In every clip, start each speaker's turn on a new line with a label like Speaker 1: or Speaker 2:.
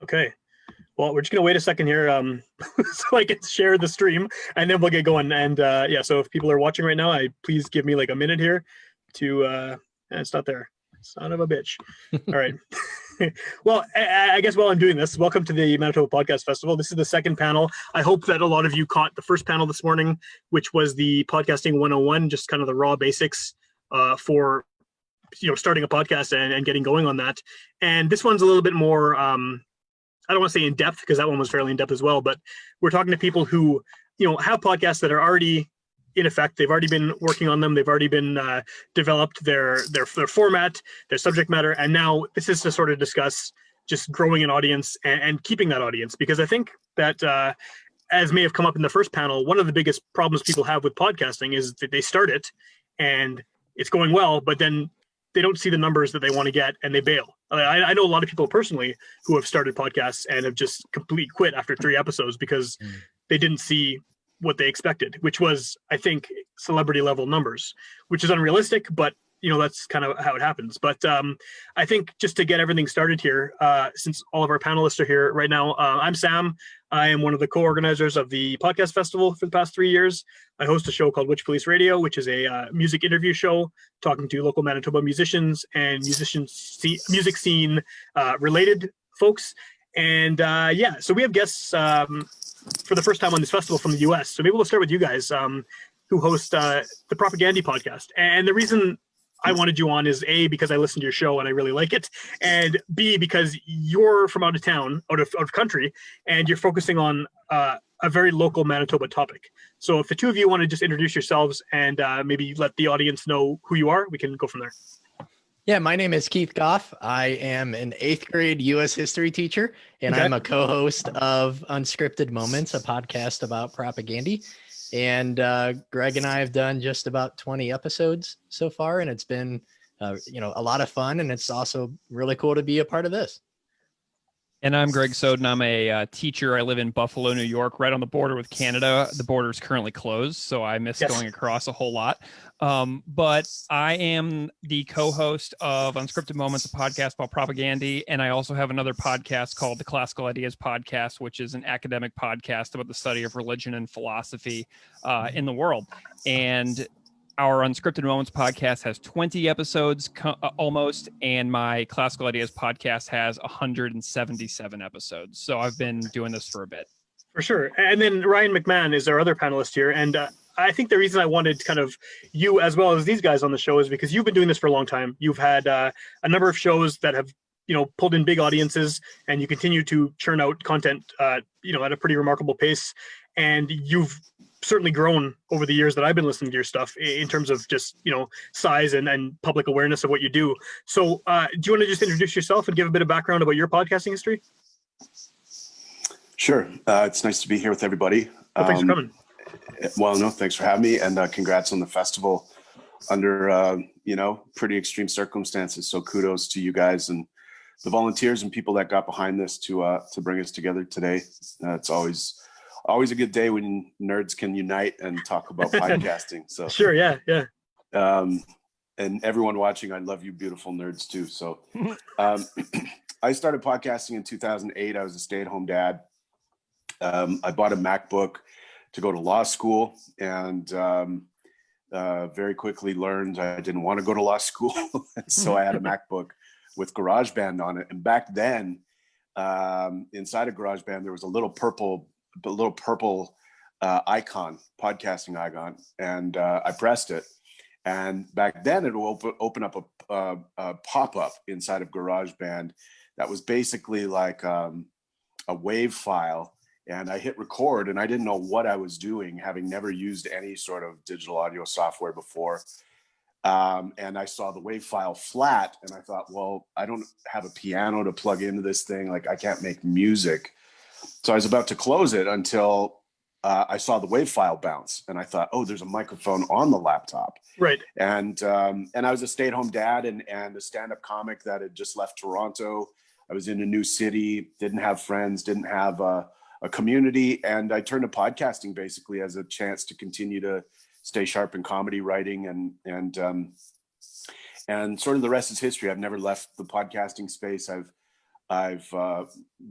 Speaker 1: Okay. Well, we're just gonna wait a second here, so I can share the stream, and then we'll get going. And yeah, so if people are watching right now, please give me like a minute here to. It's not there. Son of a bitch. All right. Well, I guess while I'm doing this, welcome to the Manitoba Podcast Festival. This is the second panel. I hope that a lot of you caught the first panel this morning, which was the podcasting 101, just kind of the raw basics for starting a podcast and getting going on that. And this one's a little bit more. I don't want to say in depth because that one was fairly in depth as well, but we're talking to people who, have podcasts that are already in effect. They've already been working on them. They've already been developed their format, their subject matter. And now this is to sort of discuss just growing an audience and keeping that audience. Because I think that as may have come up in the first panel, one of the biggest problems people have with podcasting is that they start it and it's going well, but then they don't see the numbers that they want to get and they bail. I know a lot of people personally who have started podcasts and have just completely quit after 3 episodes because they didn't see what they expected, which was, I think, celebrity level numbers, which is unrealistic, but that's kind of how it happens. But I think just to get everything started here, since all of our panelists are here right now, I'm Sam. I am one of the co-organizers of the podcast festival for the past 3 years. I host a show called Witch Police Radio, which is a music interview show talking to local Manitoba musicians and music scene related folks. And yeah, so we have guests for the first time on this festival from the US. So maybe we'll start with you guys who host the Propagandy podcast. And the reason I wanted you on is A, because I listened to your show and I really like it, and B, because you're from out of town, out of country, and you're focusing on a very local Manitoba topic. So if the two of you want to just introduce yourselves and maybe let the audience know who you are, we can go from there.
Speaker 2: Yeah, my name is Keith Goff. I am an 8th grade U.S. history teacher, and I'm a co-host of Unscripted Moments, a podcast about propagandy. And Greg and I have done just about 20 episodes so far, and it's been, a lot of fun. And it's also really cool to be a part of this.
Speaker 3: And I'm Greg Soden. I'm a teacher. I live in Buffalo, New York, right on the border with Canada. The border is currently closed, so I miss going across a whole lot. But I am the co-host of Unscripted Moments, a podcast about propagandy. And I also have another podcast called the Classical Ideas Podcast, which is an academic podcast about the study of religion and philosophy in the world. And our Unscripted Moments podcast has 20 episodes almost, and my Classical Ideas podcast has 177 episodes. So I've been doing this for a bit.
Speaker 1: For sure. And then Ryan McMahon is our other panelist here. And I think the reason I wanted kind of you as well as these guys on the show is because you've been doing this for a long time. You've had a number of shows that have pulled in big audiences, and you continue to churn out content at a pretty remarkable pace. And you've certainly grown over the years that I've been listening to your stuff in terms of just, size and public awareness of what you do. So do you want to just introduce yourself and give a bit of background about your podcasting history?
Speaker 4: Sure. It's nice to be here with everybody.
Speaker 1: Well, thanks for coming.
Speaker 4: Well, no, thanks for having me, and congrats on the festival under, pretty extreme circumstances. So kudos to you guys and the volunteers and people that got behind this to bring us together today. It's always a good day when nerds can unite and talk about podcasting. So
Speaker 1: sure, yeah.
Speaker 4: And everyone watching, I love you, beautiful nerds too. So I started podcasting in 2008. I was a stay-at-home dad. I bought a MacBook to go to law school, and very quickly learned I didn't want to go to law school. So I had a MacBook with GarageBand on it. And back then, inside of GarageBand, there was a little purple icon, podcasting icon, and I pressed it. And back then, it will open up a pop-up inside of GarageBand that was basically like a WAV file. And I hit record, and I didn't know what I was doing, having never used any sort of digital audio software before. And I saw the WAV file flat, and I thought, well, I don't have a piano to plug into this thing. Like, I can't make music. So I was about to close it until I saw the WAV file bounce, and I thought, oh, there's a microphone on the laptop.
Speaker 1: Right.
Speaker 4: And I was a stay-at-home dad and a stand-up comic that had just left Toronto. I was in a new city, didn't have friends, didn't have a community, and I turned to podcasting basically as a chance to continue to stay sharp in comedy writing, and sort of the rest is history. I've never left the podcasting space. I've I've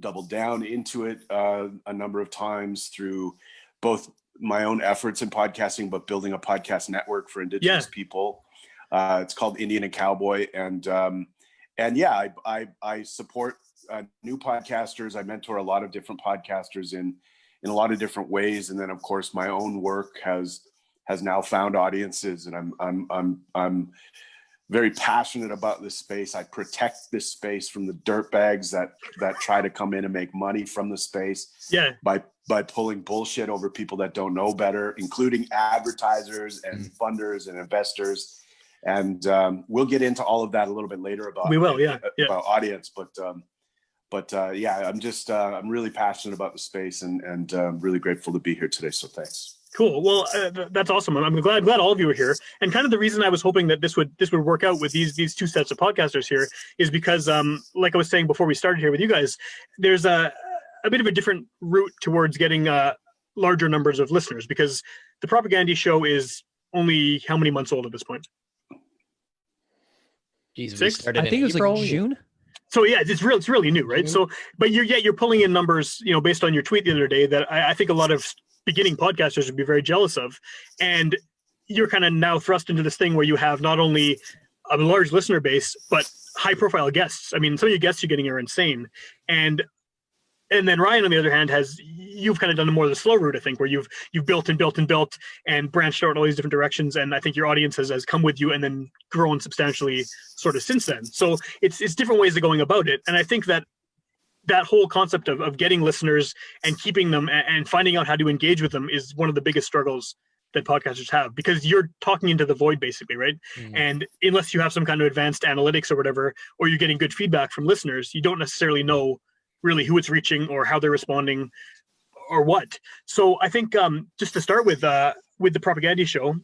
Speaker 4: doubled down into it a number of times through both my own efforts in podcasting, but building a podcast network for Indigenous people. It's called Indian and Cowboy, and yeah, I support new podcasters. I mentor a lot of different podcasters in a lot of different ways, and then of course my own work has now found audiences, and I'm very passionate about this space. I protect this space from the dirtbags that try to come in and make money from the space. By pulling bullshit over people that don't know better, including advertisers and funders and investors. And we'll get into all of that a little bit later about about audience. But yeah, I'm really passionate about the space, and really grateful to be here today. So thanks.
Speaker 1: Cool. Well, that's awesome. I'm glad all of you are here. And kind of the reason I was hoping that this would work out with these two sets of podcasters here is because, like I was saying before we started here with you guys, there's a bit of a different route towards getting larger numbers of listeners, because the Propaganda Show is only how many months old at this point?
Speaker 2: Jeez,
Speaker 1: 6?
Speaker 2: I
Speaker 3: think it was like June.
Speaker 1: So yeah, it's really new, right? So, but you're pulling in numbers, based on your tweet the other day that I think a lot of beginning podcasters would be very jealous of. And you're kind of now thrust into this thing where you have not only a large listener base, but high profile guests. I mean, some of your guests you're getting are insane. And then Ryan, on the other hand, you've kind of done more of the slow route, I think, where you've built and built and built and branched out in all these different directions. And I think your audience has come with you and then grown substantially sort of since then. So it's different ways of going about it. And I think that whole concept of getting listeners and keeping them and finding out how to engage with them is one of the biggest struggles that podcasters have, because you're talking into the void basically, right? And unless you have some kind of advanced analytics or whatever, or you're getting good feedback from listeners, you don't necessarily know really who it's reaching or how they're responding or what. So I think just to start with the Propaganda Show,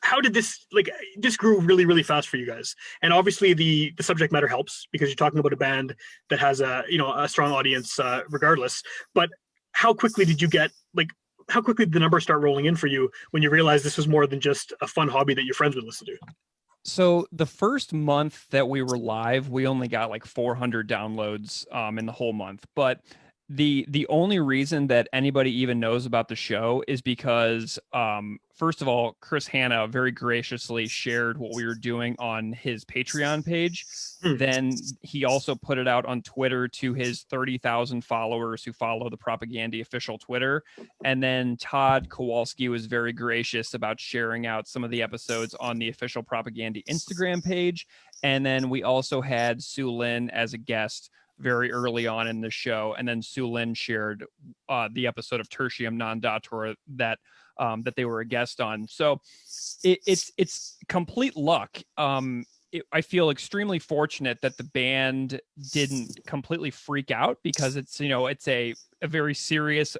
Speaker 1: how did this grew really, really fast for you guys? And obviously the subject matter helps, because you're talking about a band that has a strong audience regardless. But how quickly did the numbers start rolling in for you when you realized this was more than just a fun hobby that your friends would listen to?
Speaker 3: So the first month that we were live, we only got like 400 downloads in the whole month. But the only reason that anybody even knows about the show is because, first of all, Chris Hanna very graciously shared what we were doing on his Patreon page. Then he also put it out on Twitter to his 30,000 followers who follow the Propaganda official Twitter. And then Todd Kowalski was very gracious about sharing out some of the episodes on the official Propaganda Instagram page. And then we also had Sue Lin as a guest very early on in the show, and then Sue Lin shared the episode of Tertium Non Datur that they were a guest on. So it's complete luck. I feel extremely fortunate that the band didn't completely freak out, because it's a very serious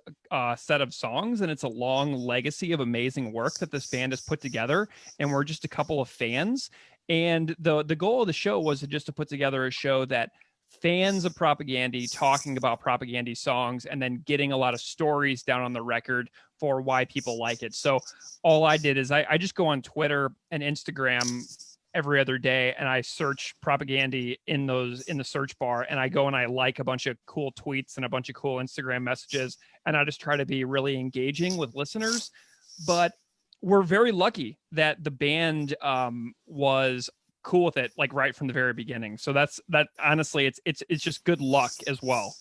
Speaker 3: set of songs, and it's a long legacy of amazing work that this band has put together, and we're just a couple of fans. And the goal of the show was just to put together a show that fans of Propaganda talking about Propaganda songs, and then getting a lot of stories down on the record for why people like it. So all I did is I just go on Twitter and Instagram every other day, and I search Propaganda in the search bar, and I go and I like a bunch of cool tweets and a bunch of cool Instagram messages, and I just try to be really engaging with listeners. But we're very lucky that the band was cool with it, like right from the very beginning. So that honestly, it's just good luck as well.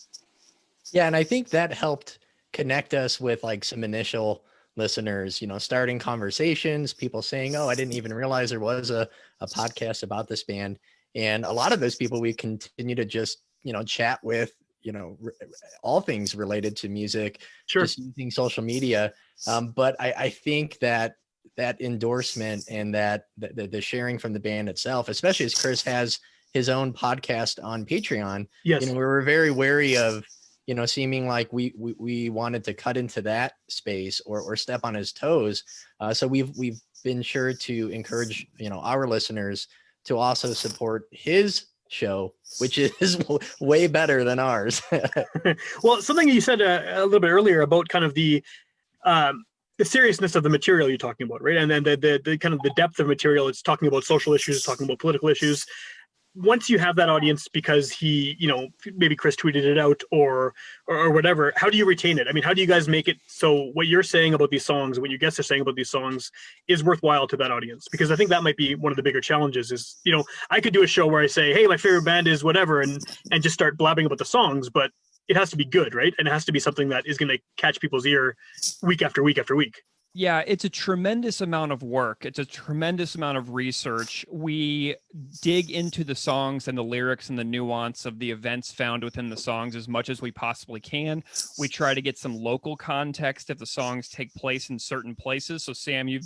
Speaker 2: Yeah, and I think that helped connect us with like some initial listeners, starting conversations, people saying, oh, I didn't even realize there was a podcast about this band. And a lot of those people we continue to just, chat with, all things related to music, just using social media. But I think that endorsement and that the sharing from the band itself, especially as Chris has his own podcast on Patreon, we were very wary of, seeming like we wanted to cut into that space or step on his toes. So we've been sure to encourage, our listeners to also support his show, which is way better than ours.
Speaker 1: Well, something you said a little bit earlier about kind of the seriousness of the material you're talking about, right? And then the kind of the depth of material. It's talking about social issues, talking about political issues. once you have that audience because he, maybe Chris tweeted it out or whatever, how do you retain it? I mean, how do you guys make it so what you're saying about these songs, what your guests are saying about these songs is worthwhile to that audience? Because I think that might be one of the bigger challenges is, I could do a show where I say, hey, my favorite band is whatever, and just start blabbing about the songs, but it has to be good, right? And it has to be something that is going to catch people's ear week after week after week.
Speaker 3: Yeah, it's a tremendous amount of work. It's a tremendous amount of research. We dig into the songs and the lyrics and the nuance of the events found within the songs as much as we possibly can. We try to get some local context if the songs take place in certain places. So Sam, you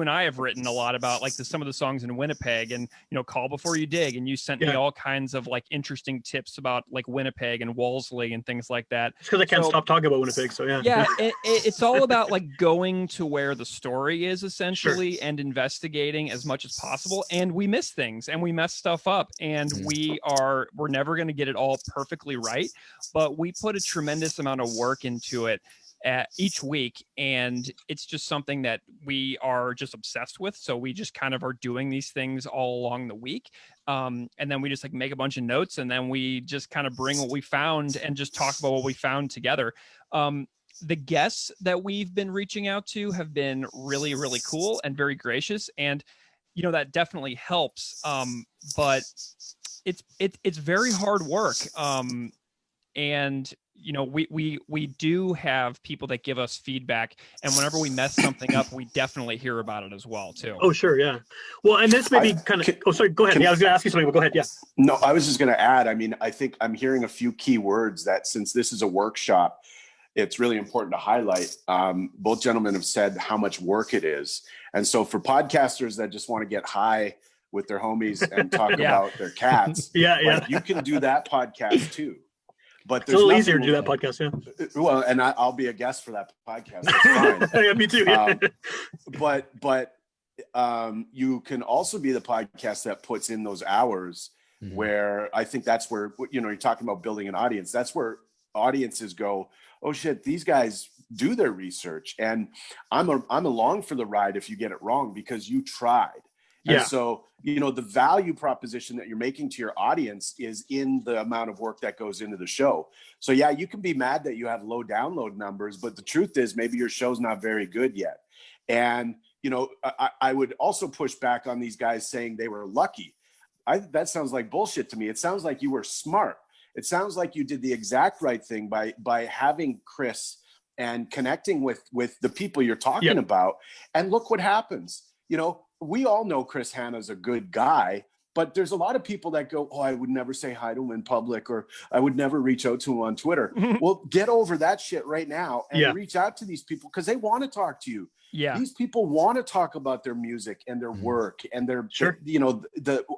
Speaker 3: and I have written a lot about some of the songs in Winnipeg and, Call Before You Dig. And you sent me all kinds of interesting tips about Winnipeg and Wolseley and things like that.
Speaker 1: It's because I can't stop talking about Winnipeg. So yeah.
Speaker 3: Yeah. It's all about going to where the story is essentially and investigating as much as possible. And we miss things and we mess stuff up and we're never going to get it all perfectly right, but we put a tremendous amount of work into it each week, and it's just something that we are just obsessed with. So we just kind of are doing these things all along the week, and then we just make a bunch of notes, and then we just kind of bring what we found and just talk about what we found together. The guests that we've been reaching out to have been really, really cool and very gracious, and that definitely helps. But it's very hard work, and we do have people that give us feedback, and whenever we mess something up, we definitely hear about it as well too.
Speaker 1: Oh, sure. Yeah. Well, and this may be sorry, go ahead. I was going to ask you something, but go ahead. Yeah.
Speaker 4: No, I was just going to add, I mean, I think I'm hearing a few key words that since this is a workshop, it's really important to highlight. Both gentlemen have said how much work it is. And so for podcasters that just want to get high with their homies and talk about their cats, you can do that podcast too. But
Speaker 1: it's a little easier to do that podcast, yeah.
Speaker 4: Well, and I'll be a guest for that podcast. That's fine.
Speaker 1: Yeah, me too. Yeah.
Speaker 4: But you can also be the podcast that puts in those hours where I think that's where, you're talking about building an audience. That's where audiences go, oh shit, these guys do their research. And I'm along for the ride if you get it wrong because you tried. And so, the value proposition that you're making to your audience is in the amount of work that goes into the show. So yeah, you can be mad that you have low download numbers, but the truth is maybe your show's not very good yet. And, I would also push back on these guys saying they were lucky. That sounds like bullshit to me. It sounds like you were smart. It sounds like you did the exact right thing by having Chris and connecting with the people you're talking about. And look what happens. We all know Chris Hanna's a good guy, but there's a lot of people that go, oh, I would never say hi to him in public, or I would never reach out to him on Twitter. Well, get over that shit right now and reach out to these people because they want to talk to you. Yeah. These people want to talk about their music and their work and their,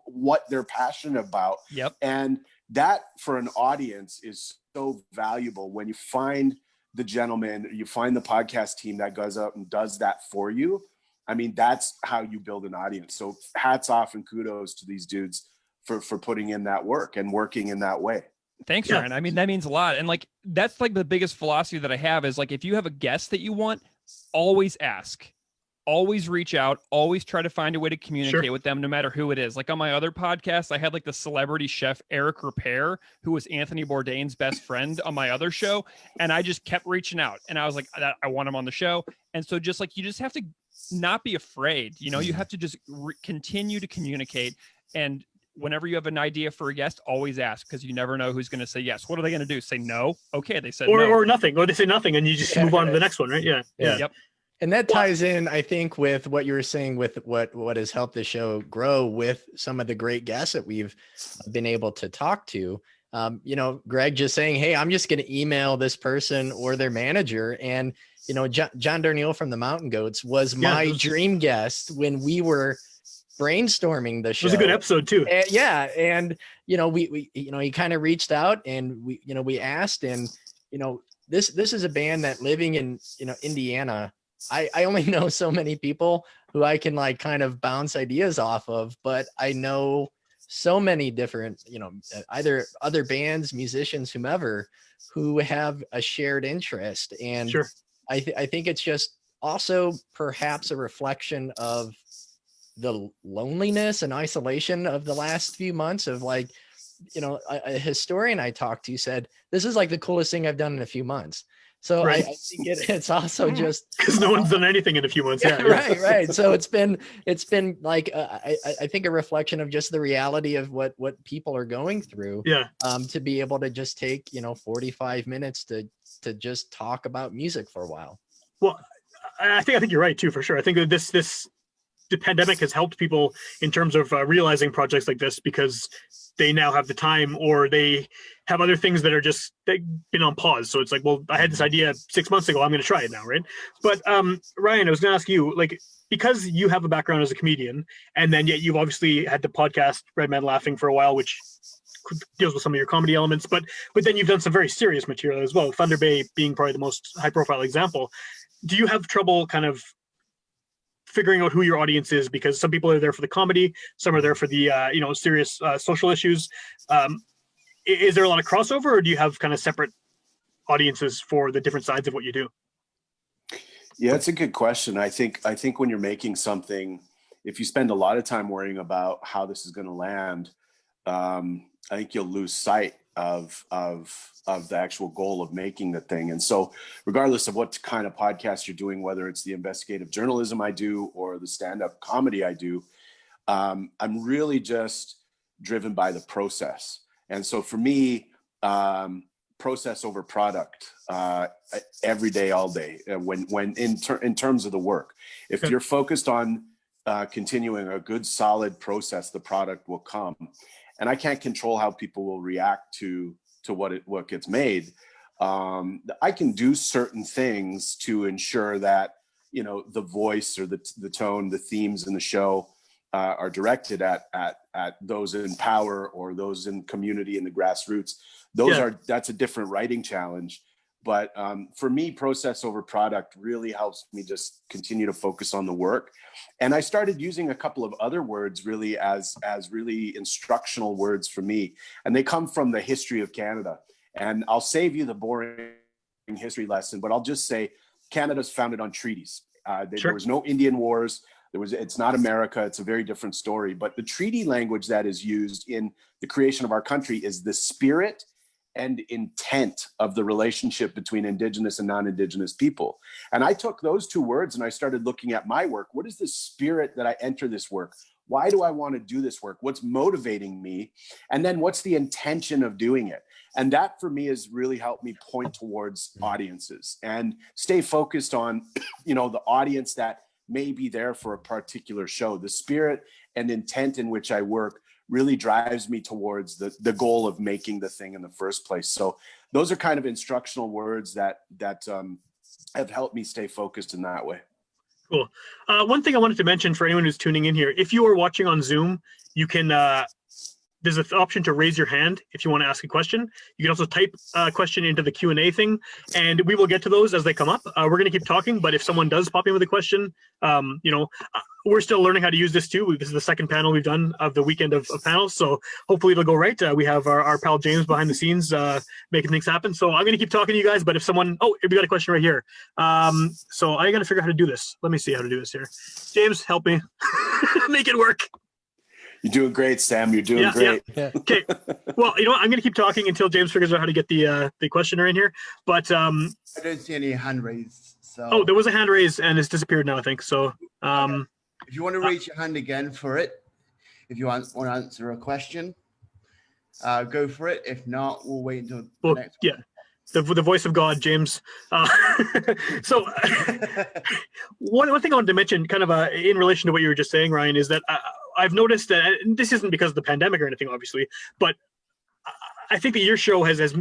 Speaker 4: what they're passionate about. Yep. And that for an audience is so valuable when you find the gentleman, you find the podcast team that goes out and does that for you. I mean, that's how you build an audience. So hats off and kudos to these dudes for putting in that work and working in that way.
Speaker 3: Thanks, Ryan. I mean, that means a lot. And that's the biggest philosophy that I have is if you have a guest that you want, always ask, always reach out, always try to find a way to communicate with them, no matter who it is. On my other podcast, I had the celebrity chef Eric Repair, who was Anthony Bourdain's best friend on my other show. And I just kept reaching out and I was like, I want him on the show. And so you just have to not be afraid. You have to just continue to communicate. And whenever you have an idea for a guest, always ask, because you never know who's going to say yes. What are they going to do? Say no? Okay, they said no.
Speaker 1: Or nothing. Or they say nothing, and you just move on to the next one, right? Yeah.
Speaker 2: Yep. And that ties in, I think, with what you were saying with what has helped the show grow with some of the great guests that we've been able to talk to. Greg just saying, hey, I'm just going to email this person or their manager. And, John Darnielle from the Mountain Goats was my dream guest when we were brainstorming the show.
Speaker 1: It was a good episode too.
Speaker 2: And we he kind of reached out and we asked, and this is a band that living in Indiana, I only know so many people who I can kind of bounce ideas off of, but I know so many different either other bands, musicians, whomever, who have a shared interest. And I think it's just also perhaps a reflection of the loneliness and isolation of the last few months of like, a historian I talked to said, this is like the coolest thing I've done in a few months. So
Speaker 1: Right.
Speaker 2: I think it's also just
Speaker 1: because no one's done anything in a few months. Yeah,
Speaker 2: right. So it's been like I think a reflection of just the reality of what people are going through.
Speaker 1: Yeah.
Speaker 2: To be able to just take 45 minutes to just talk about music for a while.
Speaker 1: Well, I think you're right too, for sure. I think that the pandemic has helped people in terms of realizing projects like this because they now have the time, or they have other things that are just they've been on pause. So it's like, well, I had this idea 6 months ago, I'm going to try it now, right? But Ryan, I was going to ask you, like, because you have a background as a comedian, and then yet you've obviously had the podcast Red Man Laughing for a while, which deals with some of your comedy elements, but then you've done some very serious material as well. Thunder Bay being probably the most high profile example. Do you have trouble kind of figuring out who your audience is, because some people are there for the comedy, some are there for the serious social issues? Is there a lot of crossover, or do you have kind of separate audiences for the different sides of what you do?
Speaker 4: Yeah, it's a good question. I think when you're making something, if you spend a lot of time worrying about how this is going to land, I think you'll lose sight of the actual goal of making the thing. And so regardless of what kind of podcast you're doing, whether it's the investigative journalism I do or the stand-up comedy I do, I'm really just driven by the process. And so for me, process over product, every day, all day, when in terms of the work. If you're focused on continuing a good, solid process, the product will come. And I can't control how people will react to what gets made. I can do certain things to ensure that the voice or the tone, the themes in the show are directed at those in power or those in community in the grassroots. That's a different writing challenge. But for me, process over product really helps me just continue to focus on the work. And I started using a couple of other words really as really instructional words for me. And they come from the history of Canada. And I'll save you the boring history lesson, but I'll just say Canada's founded on treaties. There was no Indian wars. It's not America. It's a very different story. But the treaty language that is used in the creation of our country is the spirit and intent of the relationship between Indigenous and non-Indigenous people. And I took those two words and I started looking at my work. What is the spirit that I enter this work? Why do I want to do this work? What's motivating me? And then what's the intention of doing it? And that for me has really helped me point towards audiences and stay focused on, the audience that may be there for a particular show. The spirit and intent in which I work really drives me towards the goal of making the thing in the first place. So those are kind of instructional words that have helped me stay focused in that way.
Speaker 1: Cool. One thing I wanted to mention for anyone who's tuning in here, if you are watching on Zoom, you can, there's an option to raise your hand if you want to ask a question. You can also type a question into the Q&A thing, and we will get to those as they come up. We're going to keep talking, but if someone does pop in with a question, we're still learning how to use this too. This is the second panel we've done of the weekend of panels, so hopefully it'll go right. We have our pal James behind the scenes making things happen. So I'm going to keep talking to you guys, but if someone, we got a question right here. So I got to figure out how to do this. Let me see how to do this here. James, help me make it work.
Speaker 4: You're doing great, Sam. You're doing great.
Speaker 1: Yeah. Okay. Well, I'm going to keep talking until James figures out how to get the questioner in here. But
Speaker 5: I don't see any hand raised. So.
Speaker 1: Oh, there was a hand raised and it's disappeared now, I think. So
Speaker 5: okay. If you want to raise your hand again for it, if you want to answer a question, go for it. If not, we'll wait until the next one.
Speaker 1: Yeah. The voice of God, James. So one thing I wanted to mention kind of in relation to what you were just saying, Ryan, is that I've noticed that, and this isn't because of the pandemic or anything, obviously, but I think that your show has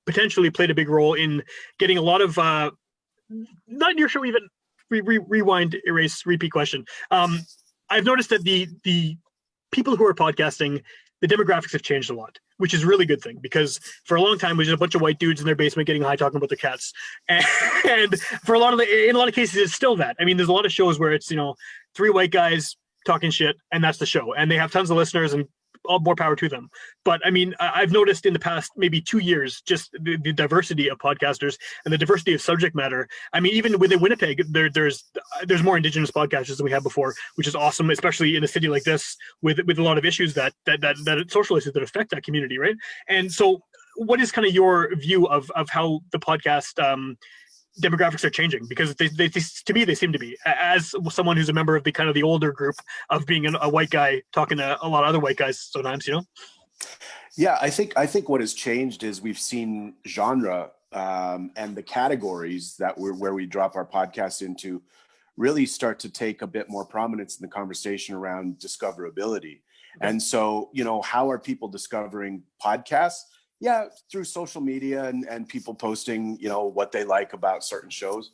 Speaker 1: potentially played a big role in getting a lot of, not your show even, rewind, erase, repeat question. I've noticed that the people who are podcasting, the demographics have changed a lot, which is a really good thing, because for a long time it was just a bunch of white dudes in their basement getting high talking about their cats. And for in a lot of cases, it's still that. I mean, there's a lot of shows where it's, three white guys talking shit and that's the show. And they have tons of listeners and all more power to them. But I mean, I've noticed in the past maybe 2 years, just the diversity of podcasters and the diversity of subject matter. I mean, even within Winnipeg, there's more Indigenous podcasters than we had before, which is awesome, especially in a city like this with a lot of issues that social issues that affect that community, right? And so, what is kind of your view of how the podcast demographics are changing? Because they to me they seem to be, as someone who's a member of the kind of the older group of being a white guy talking to a lot of other white guys sometimes, you know.
Speaker 4: Yeah, I think what has changed is we've seen genre and the categories that where we drop our podcast into really start to take a bit more prominence in the conversation around discoverability. And so, you know, how are people discovering podcasts? Yeah, through social media and people posting, you know, what they like about certain shows.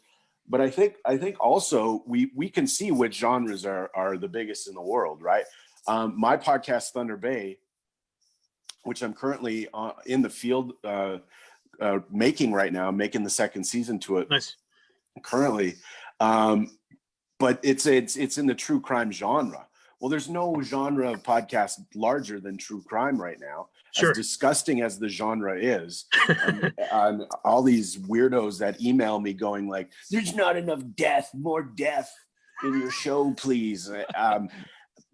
Speaker 4: But I think also we can see which genres are the biggest in the world, right? My podcast, Thunder Bay, which I'm currently in the field making right now, making the second season to it.
Speaker 1: Nice.
Speaker 4: Currently, but it's in the true crime genre. Well, there's no genre of podcast larger than true crime right now.
Speaker 1: Sure.
Speaker 4: As disgusting as the genre is, and all these weirdos that email me going like, "There's not enough death, more death in your show, please."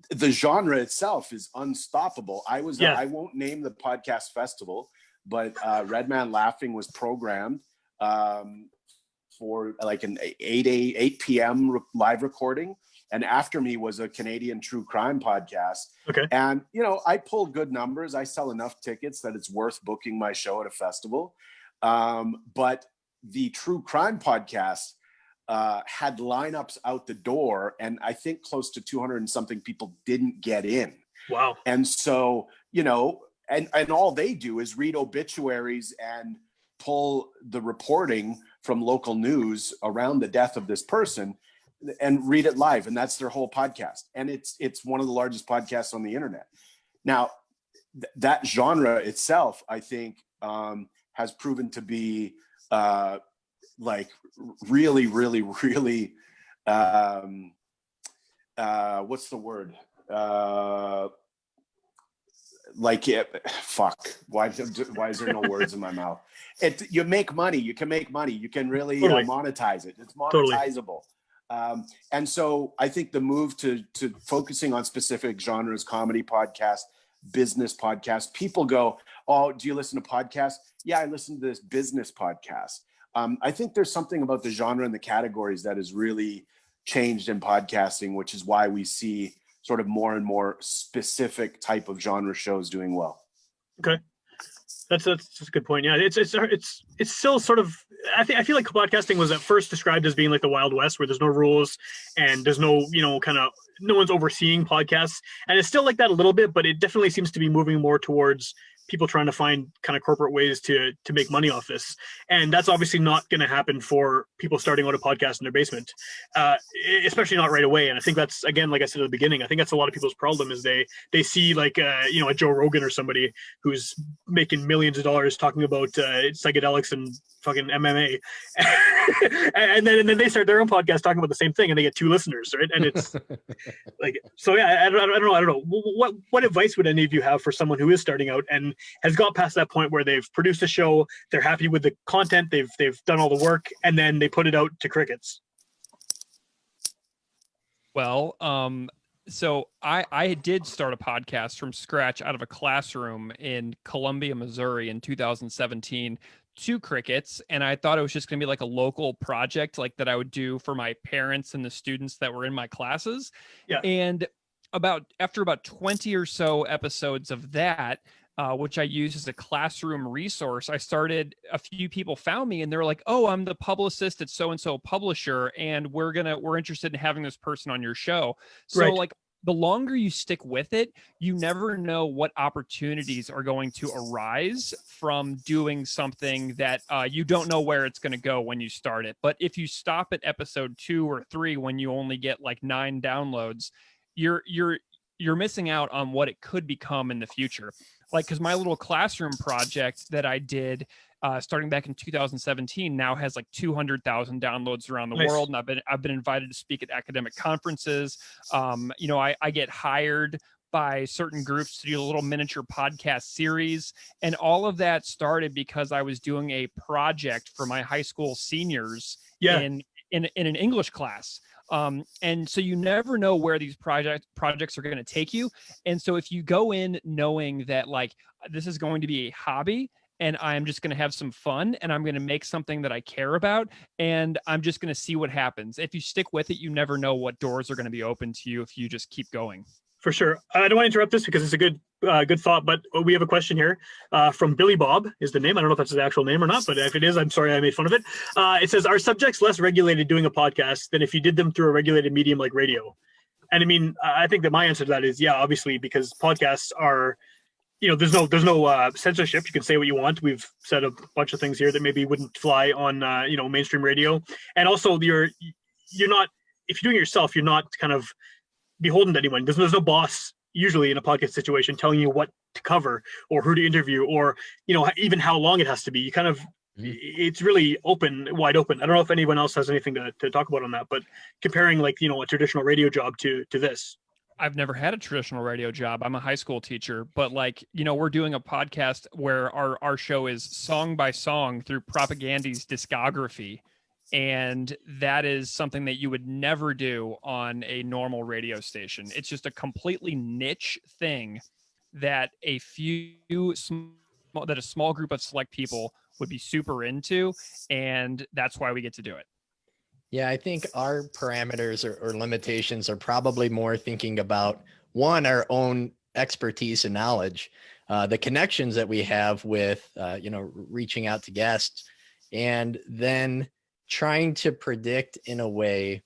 Speaker 4: The genre itself is unstoppable. I won't name the podcast festival, but Red Man Laughing was programmed for like an 8 p.m. live recording. And after me was a Canadian true crime podcast.
Speaker 1: Okay.
Speaker 4: And, you know, I pull good numbers. I sell enough tickets that it's worth booking my show at a festival. But the true crime podcast had lineups out the door. And I think close to 200 and something people didn't get in.
Speaker 1: Wow.
Speaker 4: And so, you know, and all they do is read obituaries and pull the reporting from local news around the death of this person and read it live, and that's their whole podcast. And it's one of the largest podcasts on the internet. Now, that genre itself, I think, has proven to be like really, really, really, what's the word? Fuck. Why is there no words in my mouth? You make money. You can make money. You can really monetize it. It's monetizable. And so I think the move to focusing on specific genres, comedy podcast, business podcast, people go, "Oh, do you listen to podcasts?" Yeah, I listen to this business podcast. I think there's something about the genre and the categories that has really changed in podcasting, which is why we see sort of more and more specific type of genre shows doing well.
Speaker 1: Okay. That's a good point. Yeah, it's still sort of. I feel like podcasting was at first described as being like the Wild West, where there's no rules and there's no, you know, kind of no one's overseeing podcasts, and it's still like that a little bit, but it definitely seems to be moving more towards people trying to find kind of corporate ways to make money off this. And that's obviously not going to happen for people starting out a podcast in their basement, especially not right away. And I think that's, again, like I said at the beginning, I think that's a lot of people's problem is they see like, you know, a Joe Rogan or somebody who's making millions of dollars talking about psychedelics and fucking MMA. and then they start their own podcast talking about the same thing and they get 2 listeners, right? And it's like, so yeah, I don't know. What advice would any of you have for someone who is starting out and has got past that point where they've produced a show, they're happy with the content, they've done all the work, and then they put it out to crickets?
Speaker 3: Well, so I did start a podcast from scratch out of a classroom in Columbia, Missouri in 2017 to crickets. And I thought it was just going to be like a local project like that I would do for my parents and the students that were in my classes.
Speaker 1: Yeah.
Speaker 3: And after about 20 or so episodes of that, which I used as a classroom resource, a few people found me and they were like, "Oh, I'm the publicist at so-and-so publisher, and we're interested in having this person on your show." So
Speaker 1: right.
Speaker 3: Like the longer you stick with it, you never know what opportunities are going to arise from doing something that you don't know where it's going to go when you start it. But if you stop at episode 2 or 3, when you only get like 9 downloads, you're missing out on what it could become in the future. Like, because my little classroom project that I did starting back in 2017 now has like 200,000 downloads around the
Speaker 1: Nice.
Speaker 3: world, and I've been invited to speak at academic conferences. You know, I get hired by certain groups to do a little miniature podcast series. And all of that started because I was doing a project for my high school seniors in an English class. And so you never know where these projects are going to take you. And so if you go in knowing that like this is going to be a hobby and I'm just going to have some fun and I'm going to make something that I care about and I'm just going to see what happens. If you stick with it, you never know what doors are going to be open to you if you just keep going.
Speaker 1: For sure. I don't want to interrupt this because it's a good thought, but we have a question here from Billy Bob is the name. I don't know if that's his actual name or not, but if it is, I'm sorry I made fun of it. It says, are subjects less regulated doing a podcast than if you did them through a regulated medium like radio? And I mean, I think that my answer to that is, yeah, obviously, because podcasts are, there's no censorship. You can say what you want. We've said a bunch of things here that maybe wouldn't fly on, mainstream radio. And also you're not, if you're doing it yourself, you're not kind of beholden to anyone. There's no boss usually in a podcast situation telling you what to cover or who to interview or even how long it has to be. You kind of it's really wide open. I don't know if anyone else has anything to talk about on that, but comparing like a traditional radio job to this.
Speaker 3: I've never had a traditional radio job. I'm a high school teacher, but we're doing a podcast where our show is song by song through Propagandy's discography. And that is something that you would never do on a normal radio station. It's just a completely niche thing that a small group of select people would be super into. And that's why we get to do it.
Speaker 2: Yeah, I think our parameters or limitations are probably more thinking about one, our own expertise and knowledge, the connections that we have with, reaching out to guests, and then trying to predict in a way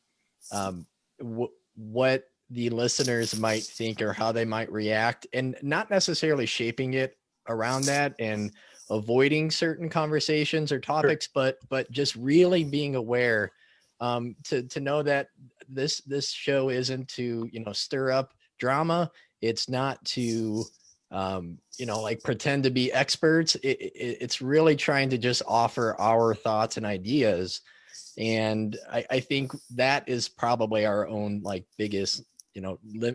Speaker 2: what the listeners might think or how they might react, and not necessarily shaping it around that and avoiding certain conversations or topics, sure. but just really being aware to know that this show isn't to stir up drama. It's not to pretend to be experts. It's really trying to just offer our thoughts and ideas. And I think that is probably our own biggest,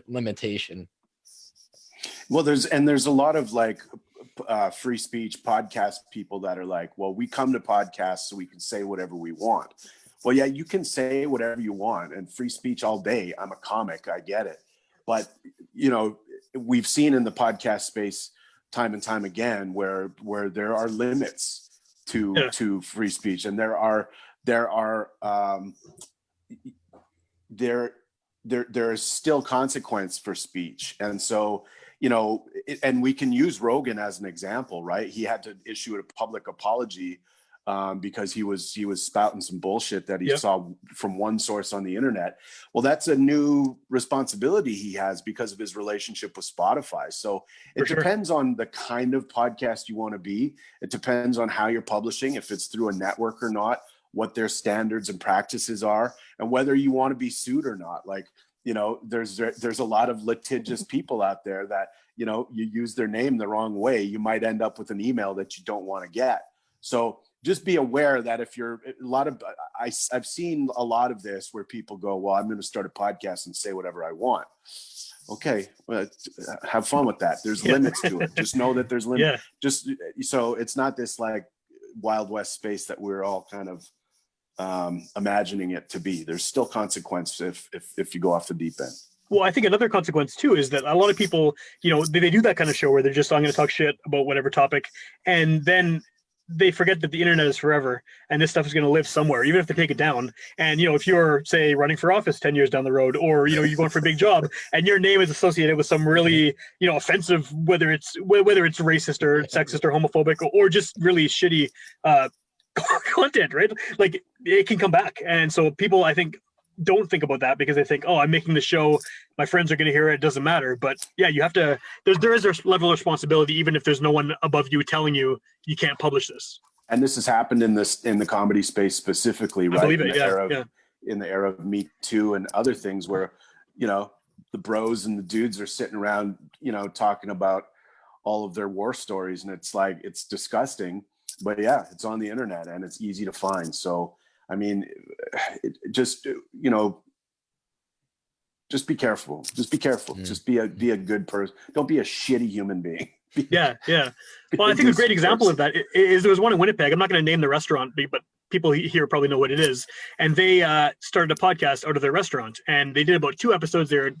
Speaker 2: limitation.
Speaker 4: Well, there's a lot of free speech podcast people that are like, well, we come to podcasts so we can say whatever we want. Well, yeah, you can say whatever you want and free speech all day. I'm a comic. I get it. But, we've seen in the podcast space time and time again where there are limits to free speech, and there is still consequence for speech. And so, and we can use Rogan as an example, right? He had to issue a public apology because he was spouting some bullshit that he saw from one source on the internet. Well, that's a new responsibility he has because of his relationship with Spotify. So it depends on the kind of podcast you want to be. It depends on how you're publishing, if it's through a network or not, what their standards and practices are, and whether you want to be sued or not. There's a lot of litigious people out there that, you use their name the wrong way, you might end up with an email that you don't want to get. So just be aware that if you're I've seen a lot of this where people go, well, I'm going to start a podcast and say whatever I want. Okay, well, have fun with that. There's limits to it. Just know that there's limits. Just so it's not this Wild West space that we're all kind of imagining it to be. There's still consequence if you go off the deep end.
Speaker 1: Well, I think another consequence too is that a lot of people, they do that kind of show where they're just, I'm going to talk shit about whatever topic, and then they forget that the internet is forever and this stuff is going to live somewhere, even if they take it down. And, if you're, say, running for office 10 years down the road, or, you're going for a big job and your name is associated with some really, offensive, whether it's racist or sexist or homophobic or just really shitty content, right? It can come back. And so people, I think, don't think about that because they think, oh, I'm making the show, my friends are going to hear it, doesn't matter. But yeah, you have to, there is a level of responsibility, even if there's no one above you telling you you can't publish this.
Speaker 4: And this has happened in the comedy space specifically, right? In the era of Me Too and other things where, the bros and the dudes are sitting around, talking about all of their war stories. And it's disgusting, but yeah, it's on the internet and it's easy to find. So, I mean, just, Just be careful. Just be careful. Just be a good person. Don't be a shitty human being.
Speaker 1: Yeah. Well, I think a great example of that is there was one in Winnipeg. I'm not going to name the restaurant, but people here probably know what it is. And they started a podcast out of their restaurant, and they did about 2 episodes. They're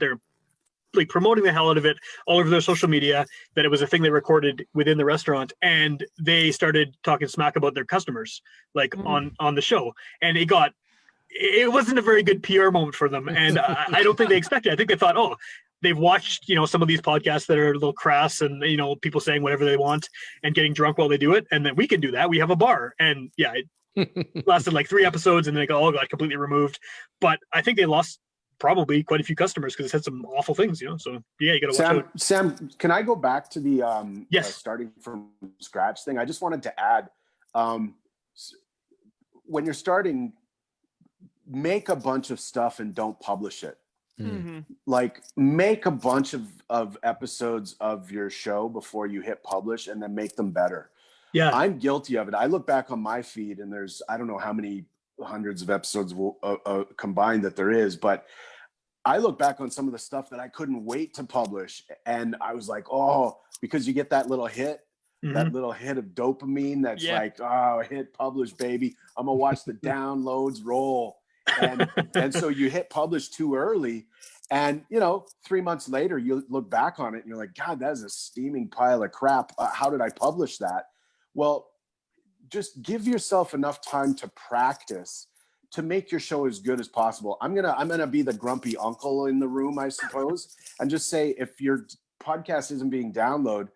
Speaker 1: like promoting the hell out of it all over their social media, that it was a thing they recorded within the restaurant, and they started talking smack about their customers, like on the show. And it wasn't a very good PR moment for them. And I don't think they expected it. I think they thought, oh, they've watched, some of these podcasts that are a little crass and, people saying whatever they want and getting drunk while they do it. And then we can do that. We have a bar. And yeah, it lasted like 3 episodes, and then it got completely removed. But I think they lost probably quite a few customers because it said some awful things, so yeah, you gotta watch out.
Speaker 4: Sam, can I go back to the
Speaker 1: yes,
Speaker 4: starting from scratch thing? I just wanted to add, when you're starting, make a bunch of stuff and don't publish it. Like, make a bunch of episodes of your show before you hit publish, and then make them better.
Speaker 1: Yeah,
Speaker 4: I'm guilty of it. I look back on my feed, and there's, I don't know how many hundreds of episodes combined that there is, but I look back on some of the stuff that I couldn't wait to publish, and I was like, oh, because you get that little hit, that little hit of dopamine that's like, oh, hit publish, baby. I'm gonna watch the downloads roll, and so you hit publish too early, and 3 months later you look back on it and you're like, God, that is a steaming pile of crap. How did I publish that? Well, just give yourself enough time to practice to make your show as good as possible. I'm gonna be the grumpy uncle in the room, I suppose, and just say, if your podcast isn't being downloaded,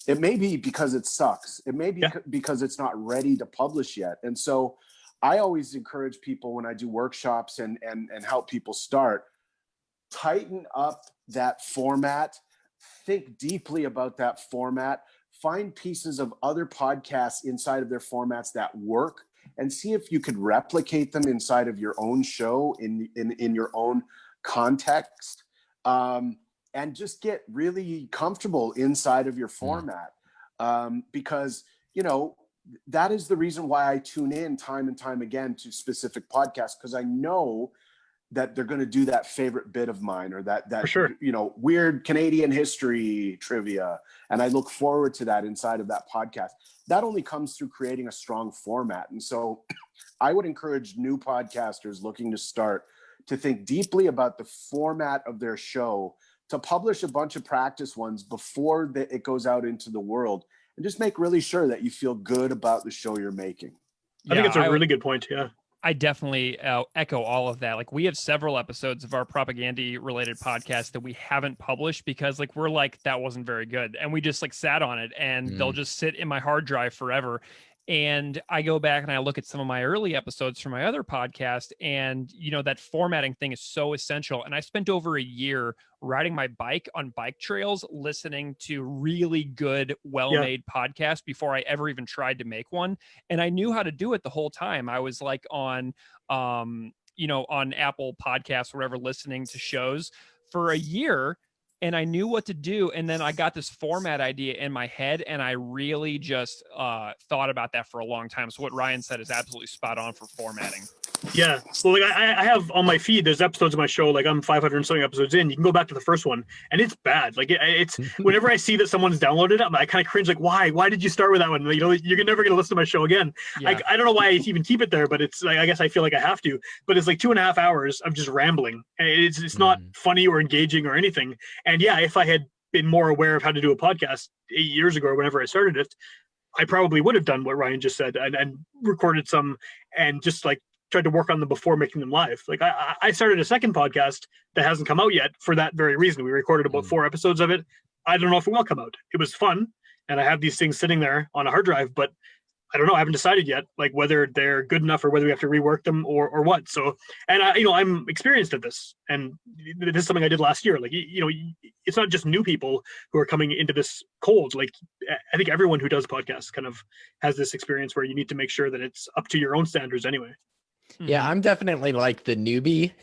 Speaker 4: it may be because it sucks. It may be because it's not ready to publish yet. And so I always encourage people, when I do workshops and help people start, tighten up that format, think deeply about that format, find pieces of other podcasts inside of their formats that work, and see if you could replicate them inside of your own show in your own context, and just get really comfortable inside of your format, because that is the reason why I tune in time and time again to specific podcasts, because I know that they're going to do that favorite bit of mine, or that
Speaker 1: for sure,
Speaker 4: weird Canadian history trivia, and I look forward to that inside of that podcast. That only comes through creating a strong format. And so I would encourage new podcasters looking to start to think deeply about the format of their show, to publish a bunch of practice ones before it goes out into the world, and just make really sure that you feel good about the show you're making.
Speaker 1: I think it's a really good point. Yeah.
Speaker 3: I definitely echo all of that. Like, we have several episodes of our propaganda related podcast that we haven't published because we're like, that wasn't very good. And we just sat on it, and they'll just sit in my hard drive forever. And I go back and I look at some of my early episodes from my other podcast, and that formatting thing is so essential. And I spent over a year riding my bike on bike trails, listening to really good, well-made podcasts before I ever even tried to make one. And I knew how to do it the whole time. I was on Apple Podcasts, wherever, listening to shows for a year. And I knew what to do. And then I got this format idea in my head, and I really just thought about that for a long time. So what Ryan said is absolutely spot on for formatting.
Speaker 1: Yeah. Well, I have on my feed, there's episodes of my show, I'm 500 and something episodes in. You can go back to the first one, and it's bad. It's whenever I see that someone's downloaded it, I kind of cringe. Why did you start with that one? You're never going to listen to my show again. Yeah. I don't know why I even keep it there, but it's I guess I feel like I have to. But it's 2.5 hours of just rambling. It's not funny or engaging or anything. And yeah, if I had been more aware of how to do a podcast 8 years ago or whenever I started it, I probably would have done what Ryan just said and recorded some and just tried to work on them before making them live. I started a second podcast that hasn't come out yet for that very reason. We recorded about 4 episodes of it. I don't know if it will come out. It was fun, and I have these things sitting there on a hard drive, but I don't know. I haven't decided yet, whether they're good enough or whether we have to rework them or what. So, and I'm experienced at this, and this is something I did last year. It's not just new people who are coming into this cold. I think everyone who does podcasts kind of has this experience where you need to make sure that it's up to your own standards anyway.
Speaker 2: Yeah, I'm definitely the newbie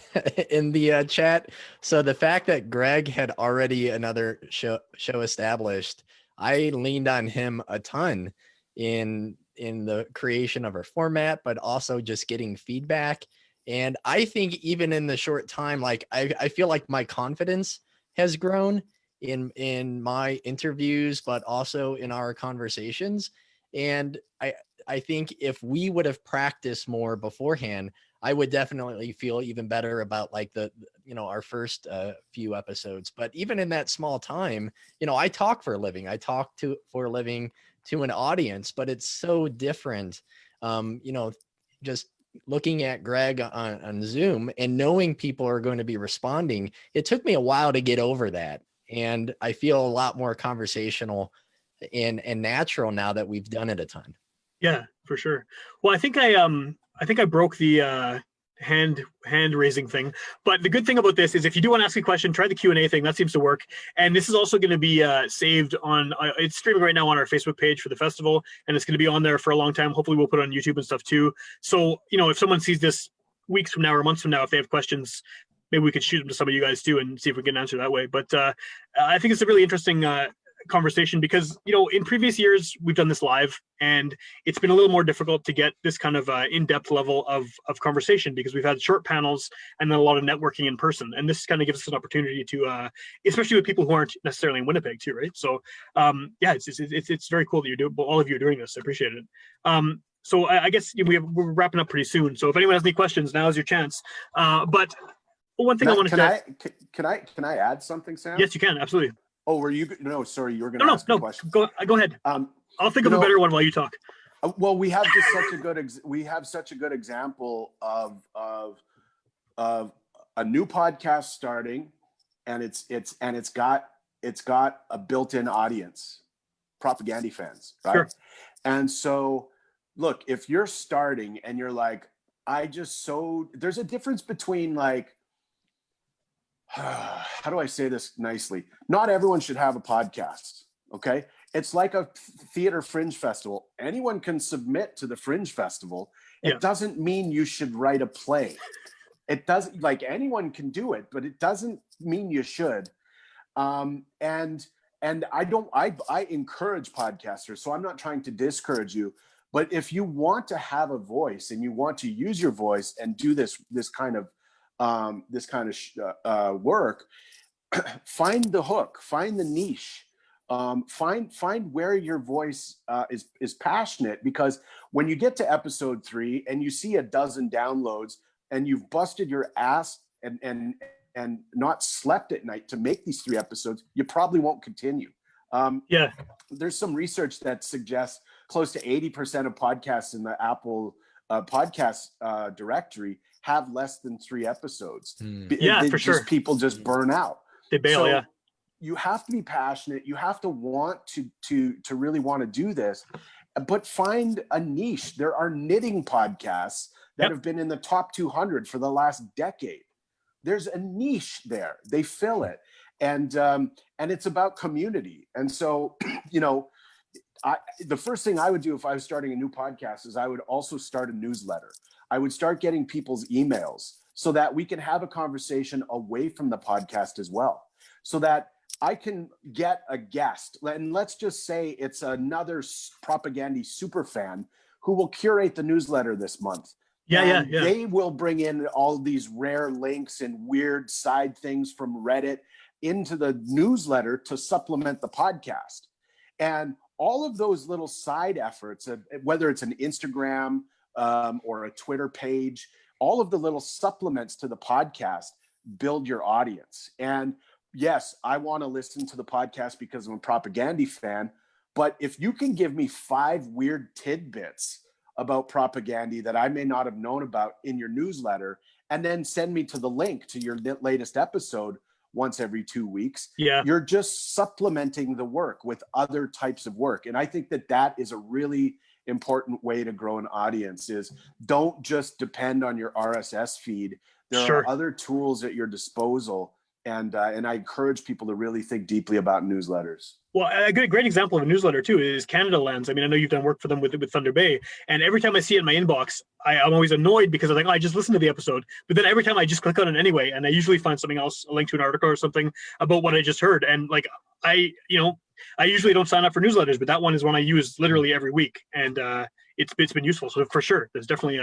Speaker 2: in the chat. So the fact that Greg had already another show established, I leaned on him a ton in the creation of our format, but also just getting feedback And I think even in the short time, like I feel like my confidence has grown in my interviews, but also in our conversations. And I think if we would have practiced more beforehand, I would definitely feel even better about like our first few episodes. But even in that small time, I talk for a living. I talk for a living to an audience, but it's so different. Just looking at Greg on Zoom and knowing people are going to be responding. It took me a while to get over that. And I feel a lot more conversational and natural now that we've done it a ton.
Speaker 1: Yeah, for sure. Well, I think I broke the hand raising thing. But the good thing about this is if you do want to ask a question, try the Q&A thing. That seems to work. And this is also going to be saved on it's streaming right now on our Facebook page for the festival, and it's going to be on there for a long time. Hopefully we'll put it on YouTube and stuff too. So, if someone sees this weeks from now or months from now, if they have questions, maybe we could shoot them to some of you guys too and see if we can answer that way. But I think it's a really interesting conversation because in previous years we've done this live and it's been a little more difficult to get this kind of in-depth level of conversation because we've had short panels and then a lot of networking in person, and this kind of gives us an opportunity to especially with people who aren't necessarily in Winnipeg too, right? So it's very cool that you do, all of you are doing this. I appreciate it. So I guess we're wrapping up pretty soon, so if anyone has any questions, now is your chance. But one thing I want to
Speaker 4: can I add something, Sam?
Speaker 1: Yes, you can, absolutely.
Speaker 4: Oh, were you? No, sorry, you were going to ask a question.
Speaker 1: Go ahead. I'll think of a better one while you talk.
Speaker 4: Well, we have just such a good example of a new podcast starting, and it's got a built-in audience, Propagandy fans, right?
Speaker 1: Sure.
Speaker 4: And so, look, if you're starting and you're like, there's a difference between like, how do I say this nicely? Not everyone should have a podcast, okay? It's like a theater fringe festival. Anyone can submit to the fringe festival. It doesn't mean you should write a play. It doesn't, like, anyone can do it, but it doesn't mean you should. And I encourage podcasters, so I'm not trying to discourage you, but if you want to have a voice and you want to use your voice and do this kind of work, find the hook, find the niche, find where your voice is passionate, because when you get to episode 3 and you see a dozen downloads and you've busted your ass and not slept at night to make these 3 episodes, you probably won't continue. There's some research that suggests close to 80% of podcasts in the Apple podcast directory have less than 3 episodes.
Speaker 1: For sure.
Speaker 4: People just burn out.
Speaker 1: They bail.
Speaker 4: So you have to be passionate. You have to want to really want to do this, but find a niche. There are knitting podcasts that have been in the top 200 for the last decade. There's a niche there. They fill it, and it's about community. And so, the first thing I would do if I was starting a new podcast is I would also start a newsletter. I would start getting people's emails so that we can have a conversation away from the podcast as well, so that I can get a guest. And let's just say it's another Propagandy super fan who will curate the newsletter this month. They will bring in all these rare links and weird side things from Reddit into the newsletter to supplement the podcast. And all of those little side efforts, whether it's an Instagram or a Twitter page, all of the little supplements to the podcast build your audience. And yes, I want to listen to the podcast because I'm a Propagandy fan, but if you can give me 5 weird tidbits about Propagandy that I may not have known about in your newsletter, and then send me to the link to your latest episode once every 2 weeks, you're just supplementing the work with other types of work. And I think that is a really important way to grow an audience. Is don't just depend on your RSS feed. There are other tools at your disposal. And I encourage people to really think deeply about newsletters.
Speaker 1: Well, a great example of a newsletter too is Canada Lands. I mean, I know you've done work for them with Thunder Bay, and every time I see it in my inbox, I'm always annoyed because I'm like, I just listened to the episode, but then every time I just click on it anyway, and I usually find something else, a link to an article or something about what I just heard, and like I usually don't sign up for newsletters, but that one is one I use literally every week, and it's been useful. So for sure, there's definitely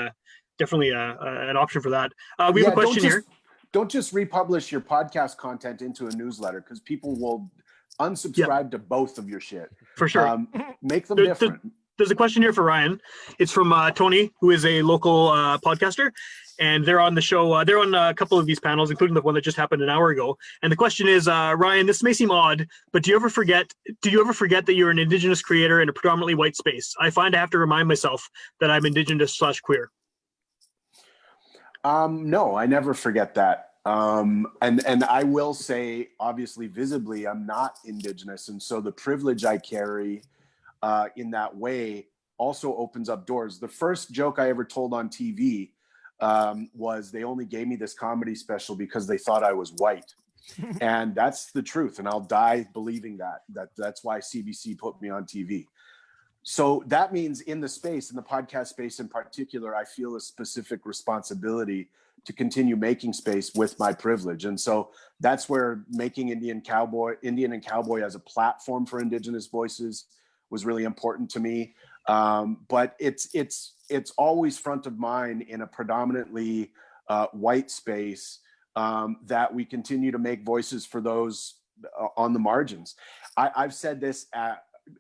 Speaker 1: definitely an option for that. We have a question here.
Speaker 4: Don't just republish your podcast content into a newsletter, because people will unsubscribe to both of your shit.
Speaker 1: For sure.
Speaker 4: Make them different.
Speaker 1: There's a question here for Ryan. It's from Tony, who is a local podcaster, and they're on the show. They're on a couple of these panels, including the one that just happened an hour ago. And the question is, Ryan, this may seem odd, but do you ever forget that you're an Indigenous creator in a predominantly white space? I find I have to remind myself that I'm Indigenous/queer.
Speaker 4: No, I never forget that. And I will say, obviously, visibly, I'm not Indigenous. And so the privilege I carry in that way also opens up doors. The first joke I ever told on TV was they only gave me this comedy special because they thought I was white. And that's the truth. And I'll die believing that's why CBC put me on TV. So that means in the podcast space in particular, I feel a specific responsibility to continue making space with my privilege. And so that's where making Indian and Cowboy as a platform for Indigenous voices was really important to me. But it's always front of mind in a predominantly white space that we continue to make voices for those on the margins. I've said this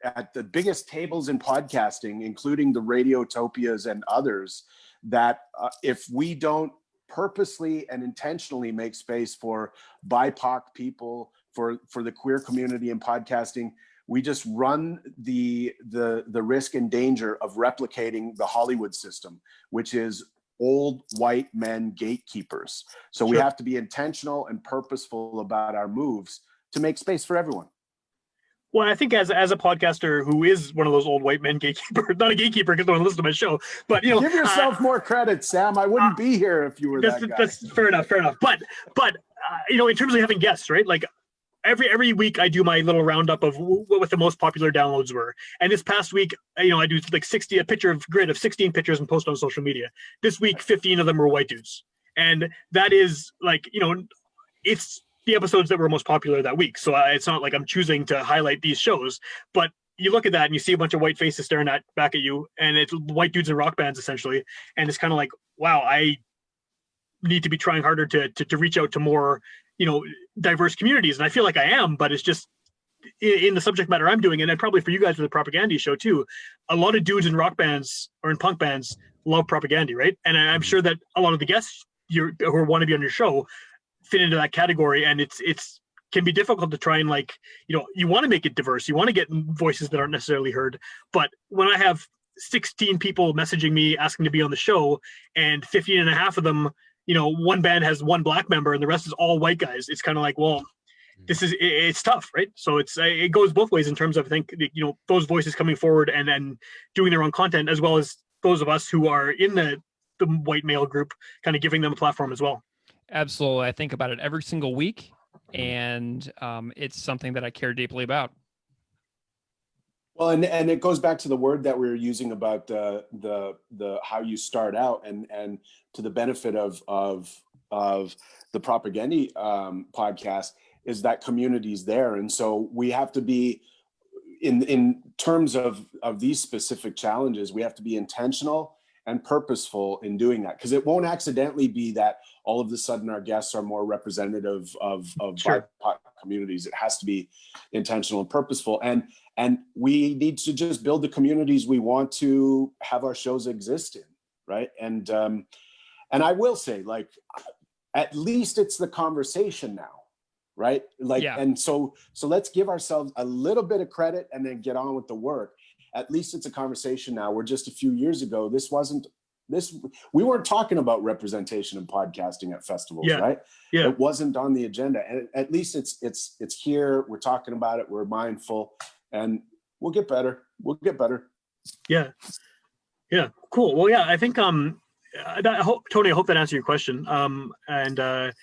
Speaker 4: at the biggest tables in podcasting, including the Radiotopias and others, that if we don't purposely and intentionally make space for BIPOC people, for the queer community in podcasting, we just run the risk and danger of replicating the Hollywood system, which is old white men gatekeepers. So we have to be intentional and purposeful about our moves to make space for everyone.
Speaker 1: Well, I think as a podcaster who is one of those old white men gatekeeper, not a gatekeeper because no one listens to my show, but give
Speaker 4: yourself more credit, Sam. I wouldn't be here if you were that guy.
Speaker 1: That's fair enough. But in terms of having guests, right? Like every week I do my little roundup of what the most popular downloads were. And this past week, I do like a grid of 16 pictures and post on social media. This week, 15 of them were white dudes. And that is like, it's the episodes that were most popular that week. So it's not like I'm choosing to highlight these shows, but you look at that and you see a bunch of white faces staring back at you, and it's white dudes in rock bands essentially. And it's kind of like, wow, I need to be trying harder to reach out to more, diverse communities. And I feel like I am, but it's just in the subject matter I'm doing. And then probably for you guys with the Propaganda show too, a lot of dudes in rock bands or in punk bands love Propaganda, right? And I'm sure that a lot of the guests who want to be on your show fit into that category, and it's can be difficult to try and you want to make it diverse, you want to get voices that aren't necessarily heard, but when I have 16 people messaging me asking to be on the show and 15 and a half of them, one band has one black member and the rest is all white guys, it's kind of like, well, it's tough, right? So it goes both ways in terms of, I think, those voices coming forward and doing their own content, as well as those of us who are in the white male group kind of giving them a platform as well.
Speaker 3: Absolutely. I think about it every single week, and it's something that I care deeply about.
Speaker 4: Well, and it goes back to the word that we were using about the how you start out, and to the benefit of the Propaganda podcast is that community's there, and so we have to be in terms of these specific challenges, we have to be intentional and purposeful in doing that, because it won't accidentally be that all of a sudden our guests are more representative of
Speaker 1: Sure.
Speaker 4: BIPOC communities. It has to be intentional and purposeful, and we need to just build the communities we want to have our shows exist in, right? And I will say, like, at least it's the conversation now, right? Like, yeah. And so let's give ourselves a little bit of credit and then get on with the work. At least it's a conversation now, where just a few years ago, we weren't talking about representation in podcasting at festivals, right? Yeah. It wasn't on the agenda. And at least it's here. We're talking about it. We're mindful, and we'll get better.
Speaker 1: Yeah. Yeah. Cool. Well, yeah, I think, Tony, I hope that answered your question. And I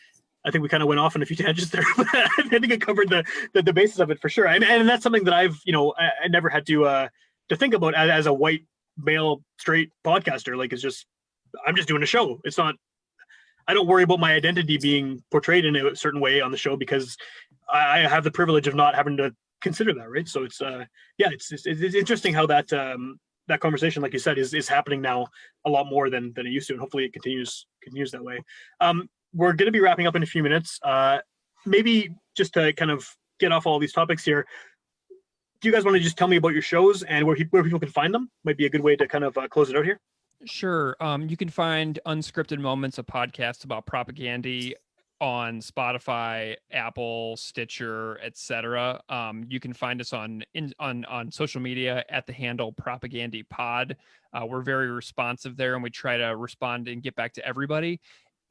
Speaker 1: think we kind of went off on a few tangents there, but I think it covered the basis of it for sure. And that's something that I've, I never had to think about as a white male straight podcaster. Like, I'm just doing a show. It's not, I don't worry about my identity being portrayed in a certain way on the show, because I have the privilege of not having to consider that, right? So it's it's interesting how that that conversation, like you said, is happening now a lot more than it used to, and hopefully it continues that way. We're going to be wrapping up in a few minutes. Maybe just to kind of get off all these topics here, do you guys want to just tell me about your shows and where people can find them? Might be a good way to kind of close it out here.
Speaker 3: Sure. You can find Unscripted Moments, a podcast about propaganda, on Spotify, Apple, Stitcher, etc. You can find us on social media at the handle Propagandy Pod. We're very responsive there, and we try to respond and get back to everybody.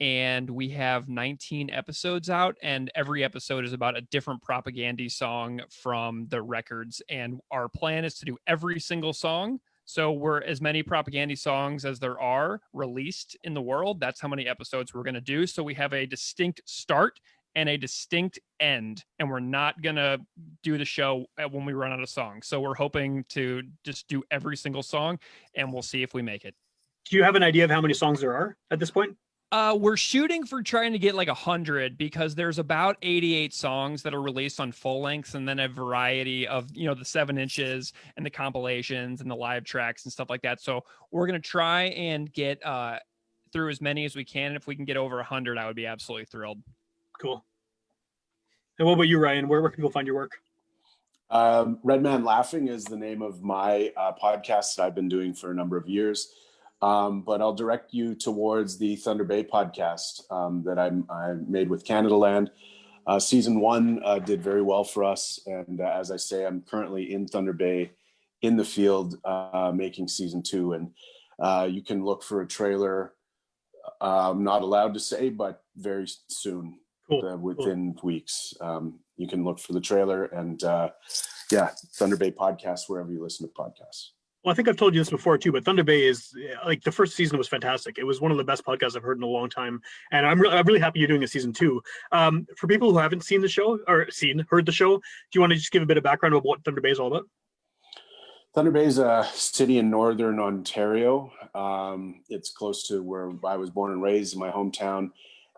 Speaker 3: And we have 19 episodes out, and every episode is about a different propaganda song from the records. And our plan is to do every single song. So we're as many propaganda songs as there are released in the world. That's how many episodes we're going to do. So we have a distinct start and a distinct end, and we're not going to do the show when we run out of songs. So we're hoping to just do every single song, and we'll see if we make it.
Speaker 1: Do you have an idea of how many songs there are at this point?
Speaker 3: We're shooting for trying to get like 100, because there's about 88 songs that are released on full lengths, and then a variety of, the 7 inches and the compilations and the live tracks and stuff like that. So we're going to try and get through as many as we can. If we can get over 100, I would be absolutely thrilled.
Speaker 1: Cool. And what about you, Ryan? Where can people find your work?
Speaker 4: Red Man Laughing is the name of my podcast that I've been doing for a number of years. But I'll direct you towards the Thunder Bay podcast that I made with Canada Land. Season 1 did very well for us. And as I say, I'm currently in Thunder Bay in the field making season 2. And you can look for a trailer. I'm not allowed to say, but very soon, within weeks. You can look for the trailer, and Thunder Bay podcast, wherever you listen to podcasts.
Speaker 1: Well, I think I've told you this before too, but Thunder Bay is like, the first season was fantastic. It was one of the best podcasts I've heard in a long time, and I'm really happy you're doing a season 2. For people who haven't seen the show or heard the show, do you want to just give a bit of background about what Thunder Bay is all about?
Speaker 4: Thunder Bay is a city in northern Ontario. It's close to where I was born and raised, in my hometown,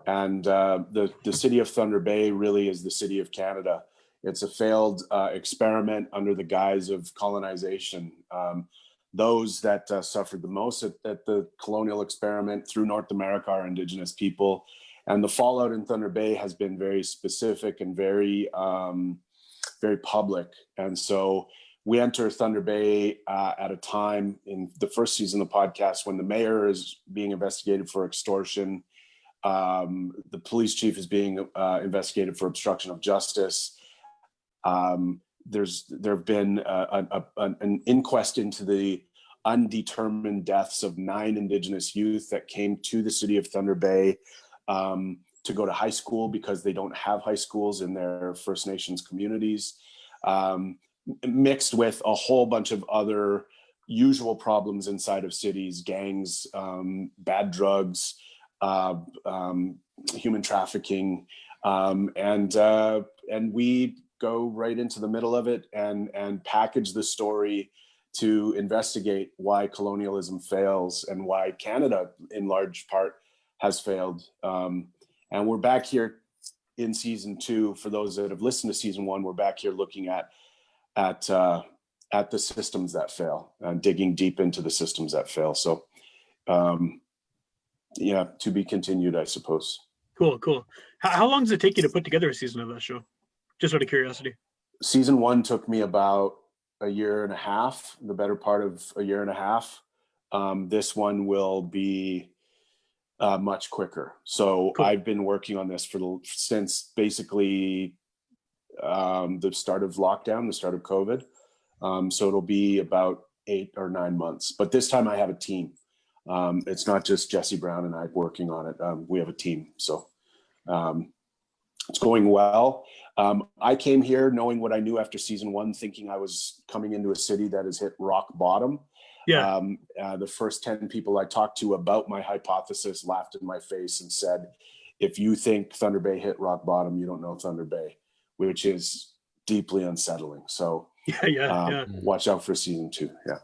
Speaker 4: and the city of Thunder Bay really is the city of Canada. It's a failed experiment under the guise of colonization. Those that suffered the most at the colonial experiment through North America are Indigenous people. And the fallout in Thunder Bay has been very specific and very, very public. And so we enter Thunder Bay at a time in the first season of the podcast when the mayor is being investigated for extortion. The police chief is being investigated for obstruction of justice. There have been an inquest into the undetermined deaths of 9 Indigenous youth that came to the city of Thunder Bay to go to high school because they don't have high schools in their First Nations communities, mixed with a whole bunch of other usual problems inside of cities: gangs, bad drugs, human trafficking, and we go right into the middle of it and package the story to investigate why colonialism fails and why Canada, in large part, has failed. And we're back here in season 2. For those that have listened to season 1, we're back here looking at the systems that fail, digging deep into the systems that fail. So, to be continued, I suppose.
Speaker 1: Cool. How long does it take you to put together a season of that show? Just out of curiosity.
Speaker 4: Season 1 took me about a year and a half, the better part of a year and a half. This one will be much quicker. So cool. I've been working on this since basically the start of lockdown, the start of COVID. So it'll be about 8 or 9 months. But this time I have a team. It's not just Jesse Brown and I working on it. We have a team. So it's going well. I came here knowing what I knew after season 1, thinking I was coming into a city that has hit rock bottom.
Speaker 1: Yeah.
Speaker 4: The first 10 people I talked to about my hypothesis laughed in my face and said, if you think Thunder Bay hit rock bottom, you don't know Thunder Bay, which is deeply unsettling. So
Speaker 1: yeah.
Speaker 4: Watch out for season 2. Yeah.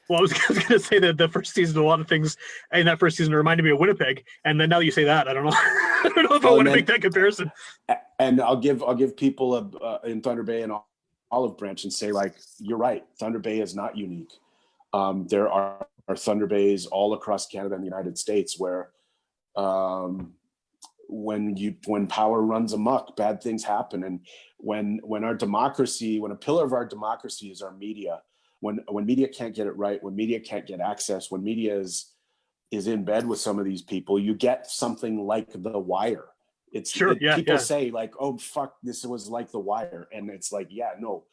Speaker 1: Well, I was going to say that the first season, a lot of things in that first season reminded me of Winnipeg, and then now you say that, I don't know. I don't know if I want to make that comparison.
Speaker 4: And I'll give people in Thunder Bay and Olive Branch and say, like, you're right. Thunder Bay is not unique. There are Thunder Bays all across Canada and the United States where when power runs amok, bad things happen. And when our democracy, when a pillar of our democracy is our media, when media can't get it right, when media can't get access, when media is in bed with some of these people, you get something like The Wire. People say like, oh fuck, this was like The Wire, and it's like, yeah, no,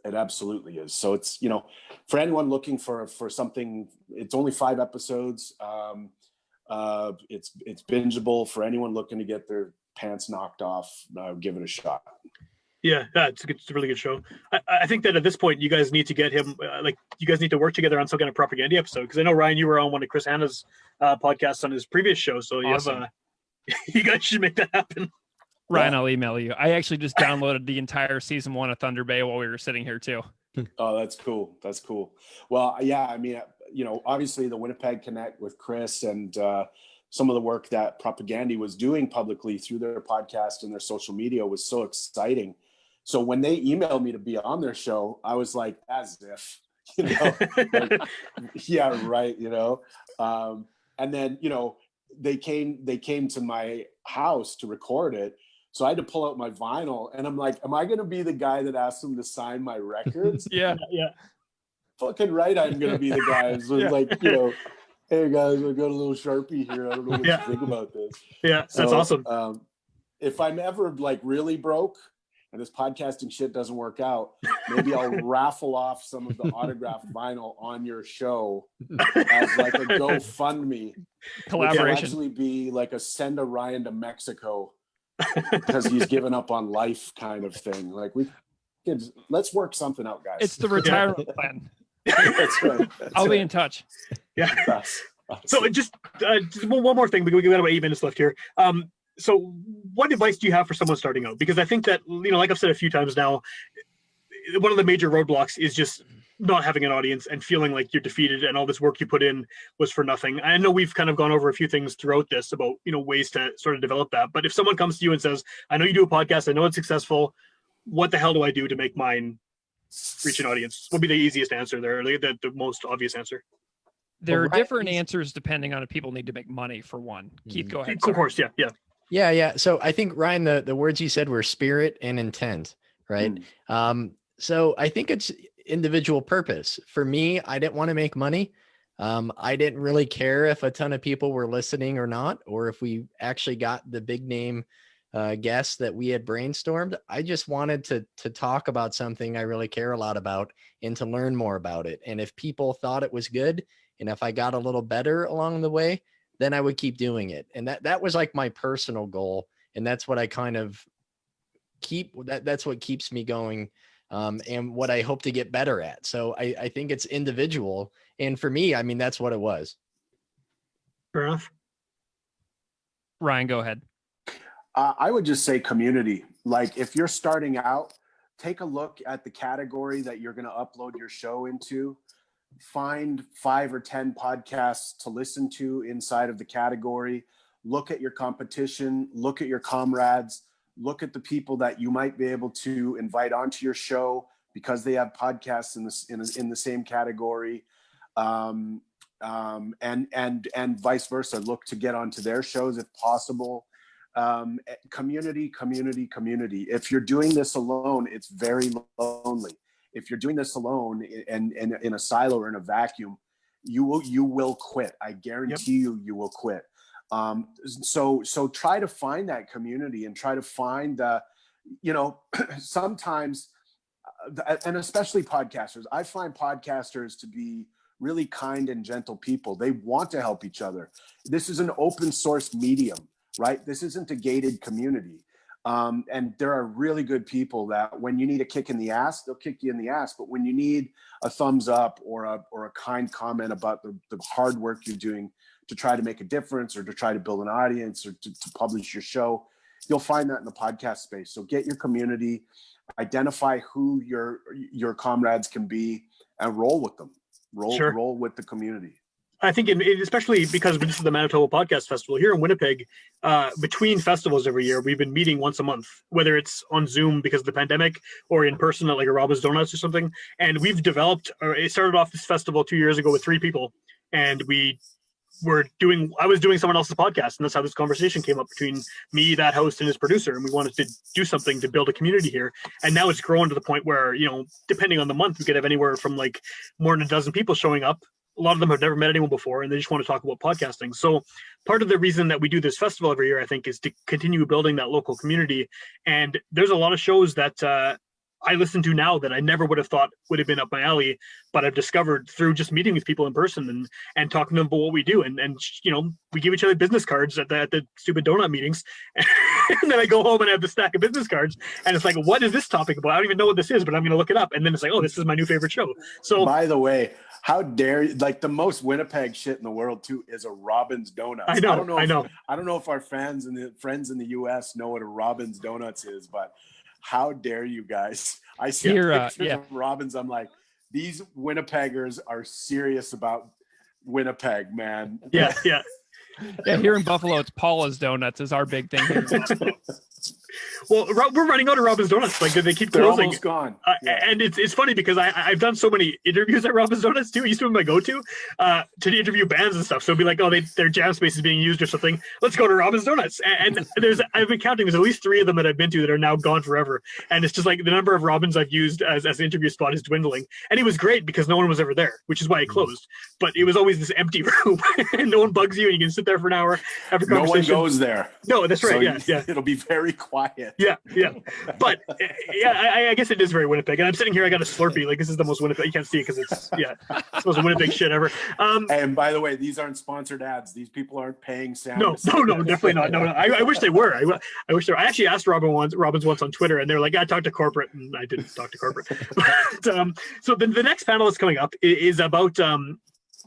Speaker 4: it absolutely is. So it's, for anyone looking for something, it's only 5 episodes. It's bingeable for anyone looking to get their pants knocked off. Give it a shot.
Speaker 1: Yeah, it's a really good show. I think that at this point, you guys need to get him, you guys need to work together on some kind of propaganda episode. Because I know, Ryan, you were on one of Chris Hanna's podcasts on his previous show. So
Speaker 3: awesome.
Speaker 1: You guys should make that happen.
Speaker 3: Ryan, I'll email you. I actually just downloaded the entire season 1 of Thunder Bay while we were sitting here too.
Speaker 4: Oh, that's cool. That's cool. Well, yeah, I mean, obviously the Winnipeg Connect with Chris and some of the work that Propaganda was doing publicly through their podcast and their social media was so exciting. So when they emailed me to be on their show, I was like, as if, like, yeah, right. And then, they came to my house to record it. So I had to pull out my vinyl, and I'm like, am I going to be the guy that asked them to sign my records?
Speaker 3: Yeah.
Speaker 4: Fucking right. I'm going to be the guy who's like, hey guys, I got a little Sharpie here. I don't know what you think about this.
Speaker 1: Yeah, that's awesome.
Speaker 4: If I'm ever like really broke and this podcasting shit doesn't work out, maybe I'll raffle off some of the autographed vinyl on your show as like a GoFundMe
Speaker 3: collaboration.
Speaker 4: Which will actually be like a send a Ryan to Mexico because he's given up on life kind of thing. Like let's work something out, guys.
Speaker 3: It's the retirement plan.
Speaker 4: That's right.
Speaker 3: I'll be in touch.
Speaker 1: Yeah. So just one more thing. We got about 8 minutes left here. So what advice do you have for someone starting out? Because I think that, like I've said a few times now, one of the major roadblocks is just not having an audience and feeling like you're defeated and all this work you put in was for nothing. I know we've kind of gone over a few things throughout this about, ways to sort of develop that. But if someone comes to you and says, I know you do a podcast, I know it's successful, what the hell do I do to make mine reach an audience? What would be the easiest answer there, the most obvious answer?
Speaker 3: There are different answers depending on if people need to make money, for one. Keith, go ahead.
Speaker 1: Of course, yeah.
Speaker 2: Yeah. So I think, Ryan, the words you said were spirit and intent, right? So I think it's individual purpose. For me, I didn't want to make money. I didn't really care if a ton of people were listening or not, or if we actually got the big name guests that we had brainstormed. I just wanted to talk about something I really care a lot about and to learn more about it. And if people thought it was good, and if I got a little better along the way, then I would keep doing it. And that was like my personal goal. And that's what I kind of that's what keeps me going. And what I hope to get better at. So I think it's individual. And for me, I mean, that's what it was.
Speaker 1: Fair enough.
Speaker 3: Ryan, go ahead.
Speaker 4: I would just say community. Like if you're starting out, take a look at the category that you're going to upload your show into. Find 5 or 10 podcasts to listen to inside of the category. Look at your competition, look at your comrades, look at the people that you might be able to invite onto your show because they have podcasts in the same category, and vice versa. Look to get onto their shows if possible. Community. If you're doing this alone, it's very lonely. If you're doing this alone and in a silo or in a vacuum, you will quit. I guarantee you will quit. So try to find that community and try to find sometimes, and especially podcasters. I find podcasters to be really kind and gentle people. They want to help each other. This is an open source medium, right? This isn't a gated community. And there are really good people that when you need a kick in the ass, they'll kick you in the ass. But when you need a thumbs up or a kind comment about the hard work you're doing to try to make a difference or to try to build an audience or to publish your show, you'll find that in the podcast space. So get your community, identify who your comrades can be, and roll with them. Roll with the community.
Speaker 1: I think, especially because this is the Manitoba Podcast Festival here in Winnipeg, between festivals every year, we've been meeting once a month, whether it's on Zoom because of the pandemic or in person at like a Robin's Donuts or something. And we've developed, it started off this festival 2 years ago with 3 people. And I was doing someone else's podcast. And that's how this conversation came up between me, that host, and his producer. And we wanted to do something to build a community here. And now it's grown to the point where, depending on the month, we could have anywhere from like more than a dozen people showing up. A lot of them have never met anyone before, and they just want to talk about podcasting. So part of the reason that we do this festival every year, I think, is to continue building that local community. And there's a lot of shows that I listen to now that I never would have thought would have been up my alley, but I've discovered through just meeting these people in person and talking to them about what we do. And we give each other business cards at the stupid donut meetings. And then I go home and I have the stack of business cards. And it's like, what is this topic about? I don't even know what this is, but I'm going to look it up. And then it's like, oh, this is my new favorite show. So
Speaker 4: by the way, how dare you, like the most Winnipeg shit in the world too is a Robin's Donuts.
Speaker 1: I know.
Speaker 4: I don't know if our friends in the US know what a Robin's Donuts is, but how dare you guys? I see pictures of Robin's. I'm like, these Winnipeggers are serious about Winnipeg, man.
Speaker 1: Yeah.
Speaker 3: Yeah, here in Buffalo, it's Paula's Donuts is our big thing here in Buffalo.
Speaker 1: Well, we're running out of Robin's Donuts. Like they keep
Speaker 4: They're
Speaker 1: closing.
Speaker 4: almost gone.
Speaker 1: And it's funny because I've done so many interviews at Robin's Donuts too. It used to be my go-to to interview bands and stuff. So it'd be like, oh, their jam space is being used or something. Let's go to Robin's Donuts. And I've been counting. There's at least 3 of them that I've been to that are now gone forever. And it's just like the number of Robins I've used as an interview spot is dwindling. And it was great because no one was ever there, which is why it closed. But it was always this empty room, and no one bugs you, and you can sit there for an hour, have a conversation.
Speaker 4: No one goes there.
Speaker 1: No, that's right.
Speaker 4: So yeah. It'll be very quiet.
Speaker 1: Yeah. But I guess it is very Winnipeg. And I'm sitting here, I got a Slurpee. Like, this is the most Winnipeg. You can't see it because it's the most Winnipeg shit ever.
Speaker 4: And by the way, these aren't sponsored ads. These people aren't paying Sam.
Speaker 1: No, definitely not. No. I wish they were. I wish they were. I actually asked Robins once on Twitter, and they're like, I talked to corporate, and I didn't talk to corporate. But, so the next panel that's coming up is about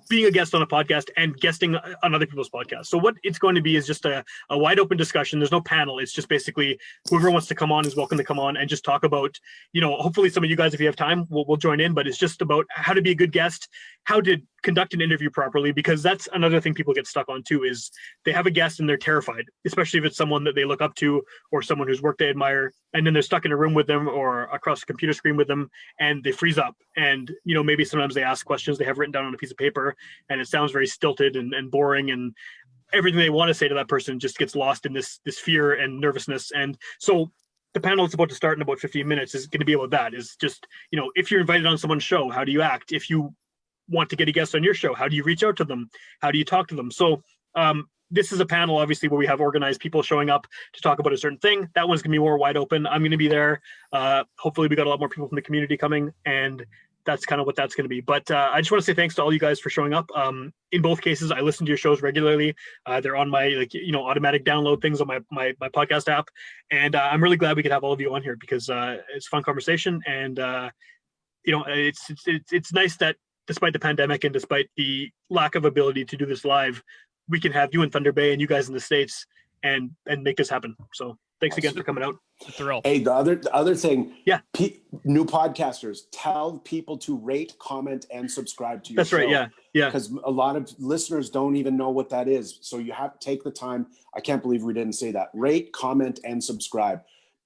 Speaker 1: being a guest on a podcast and guesting on other people's podcasts. So what it's going to be is just a wide open discussion. There's no panel. It's just basically whoever wants to come on is welcome to come on and just talk about, hopefully some of you guys, if you have time, will join in, but it's just about how to be a good guest, how to conduct an interview properly, because that's another thing people get stuck on too, is they have a guest and they're terrified, especially if it's someone that they look up to or someone whose work they admire, and then they're stuck in a room with them or across a computer screen with them and they freeze up. And maybe sometimes they ask questions they have written down on a piece of paper and it sounds very stilted and boring, and everything they want to say to that person just gets lost in this fear and nervousness. And so the panel is about to start in about 15 minutes is going to be about that. Is just, if you're invited on someone's show, how do you act? If you want to get a guest on your show, how do you reach out to them? How do you talk to them? So this is a panel, obviously, where we have organized people showing up to talk about a certain thing. That one's gonna be more wide open. I'm gonna be there. Hopefully we got a lot more people from the community coming, and that's kind of what that's gonna be. But I just want to say thanks to all you guys for showing up. In both cases, I listen to your shows regularly. They're on my automatic download things on my podcast app. And I'm really glad we could have all of you on here because it's a fun conversation. And it's nice that despite the pandemic and despite the lack of ability to do this live, we can have you in Thunder Bay and you guys in the States and make this happen. So thanks again for coming out.
Speaker 3: It's a thrill.
Speaker 4: Hey, the other thing, new podcasters, tell people to rate, comment, and subscribe to your show.
Speaker 1: That's right. Yeah.
Speaker 4: Because a lot of listeners don't even know what that is. So you have to take the time. I can't believe we didn't say that. Rate, comment, and subscribe.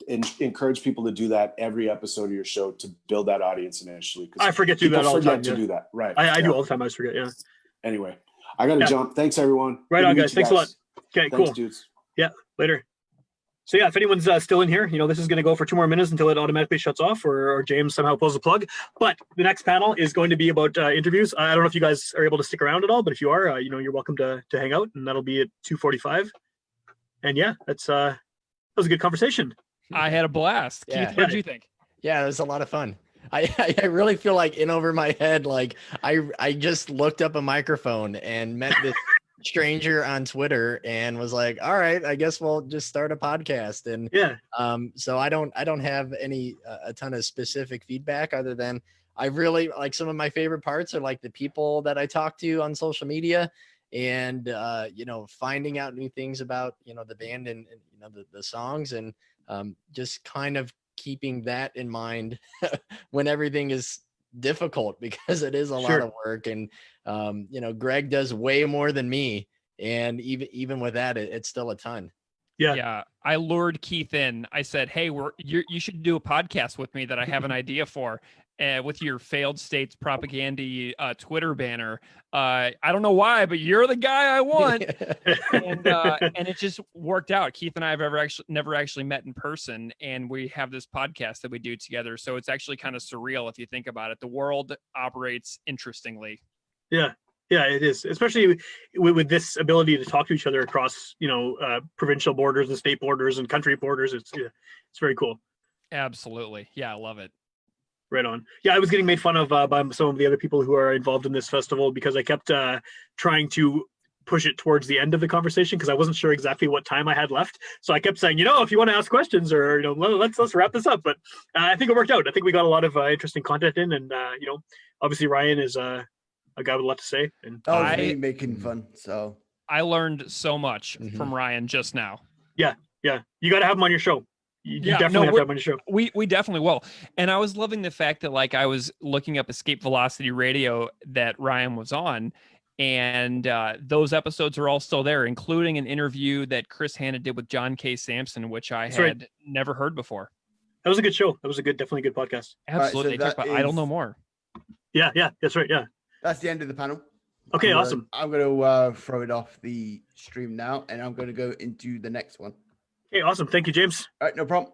Speaker 4: And encourage people to do that every episode of your show to build that audience initially.
Speaker 1: I forget to do that all the time.
Speaker 4: Do that. Right.
Speaker 1: I do all the time. I just forget. Yeah.
Speaker 4: Anyway, I got to jump. Thanks, everyone.
Speaker 1: Right on, guys. Thanks a lot. Okay,
Speaker 4: Thanks,
Speaker 1: cool.
Speaker 4: Dudes.
Speaker 1: Yeah, later. So yeah, if anyone's still in here, this is going to go for 2 more minutes until it automatically shuts off or James somehow pulls the plug. But the next panel is going to be about interviews. I don't know if you guys are able to stick around at all, but if you are, you're welcome to hang out, and that'll be at 2:45. And yeah, that was a good conversation.
Speaker 3: I had a blast.
Speaker 2: Yeah.
Speaker 3: Keith, what did you think?
Speaker 2: Yeah, it was a lot of fun. I really feel like in over my head, like I just looked up a microphone and met this stranger on Twitter and was like, all right, I guess we'll just start a podcast. And so I don't have a ton of specific feedback other than I really like some of my favorite parts are like the people that I talk to on social media and finding out new things about the band and the songs and just kind of keeping that in mind when everything is difficult because it is a lot of work, and Greg does way more than me, and even with that, it's still a ton.
Speaker 3: Yeah. I lured Keith in. I said, "Hey, you should do a podcast with me that I have an idea for, with your failed states propaganda Twitter banner. I don't know why, but you're the guy I want." And it just worked out. Keith and I have never actually met in person, and we have this podcast that we do together. So it's actually kind of surreal if you think about it. The world operates interestingly.
Speaker 1: Yeah, it is, especially with this ability to talk to each other across, provincial borders and state borders and country borders. It's very cool.
Speaker 3: Absolutely. Yeah, I love it.
Speaker 1: Right on. Yeah, I was getting made fun of by some of the other people who are involved in this festival because I kept trying to push it towards the end of the conversation because I wasn't sure exactly what time I had left. So I kept saying, if you want to ask questions or let's wrap this up. But I think it worked out. I think we got a lot of interesting content in, and obviously Ryan is a guy with a lot to say. And
Speaker 5: me making fun. So
Speaker 3: I learned so much from Ryan just now.
Speaker 1: Yeah. You got to have him on your show. You definitely have to have him on your show.
Speaker 3: We definitely will. And I was loving the fact that I was looking up Escape Velocity Radio that Ryan was on, and those episodes are all still there, including an interview that Chris Hanna did with John K. Sampson, which I had never heard before.
Speaker 1: That was a good show. That was definitely a good podcast.
Speaker 3: Absolutely. Right, so they talk about Idle No More.
Speaker 1: Yeah, that's right. Yeah.
Speaker 5: That's the end of the panel.
Speaker 1: Okay, awesome.
Speaker 5: I'm going to throw it off the stream now, and I'm going to go into the next one.
Speaker 1: Okay, awesome. Thank you, James.
Speaker 5: All right, no problem.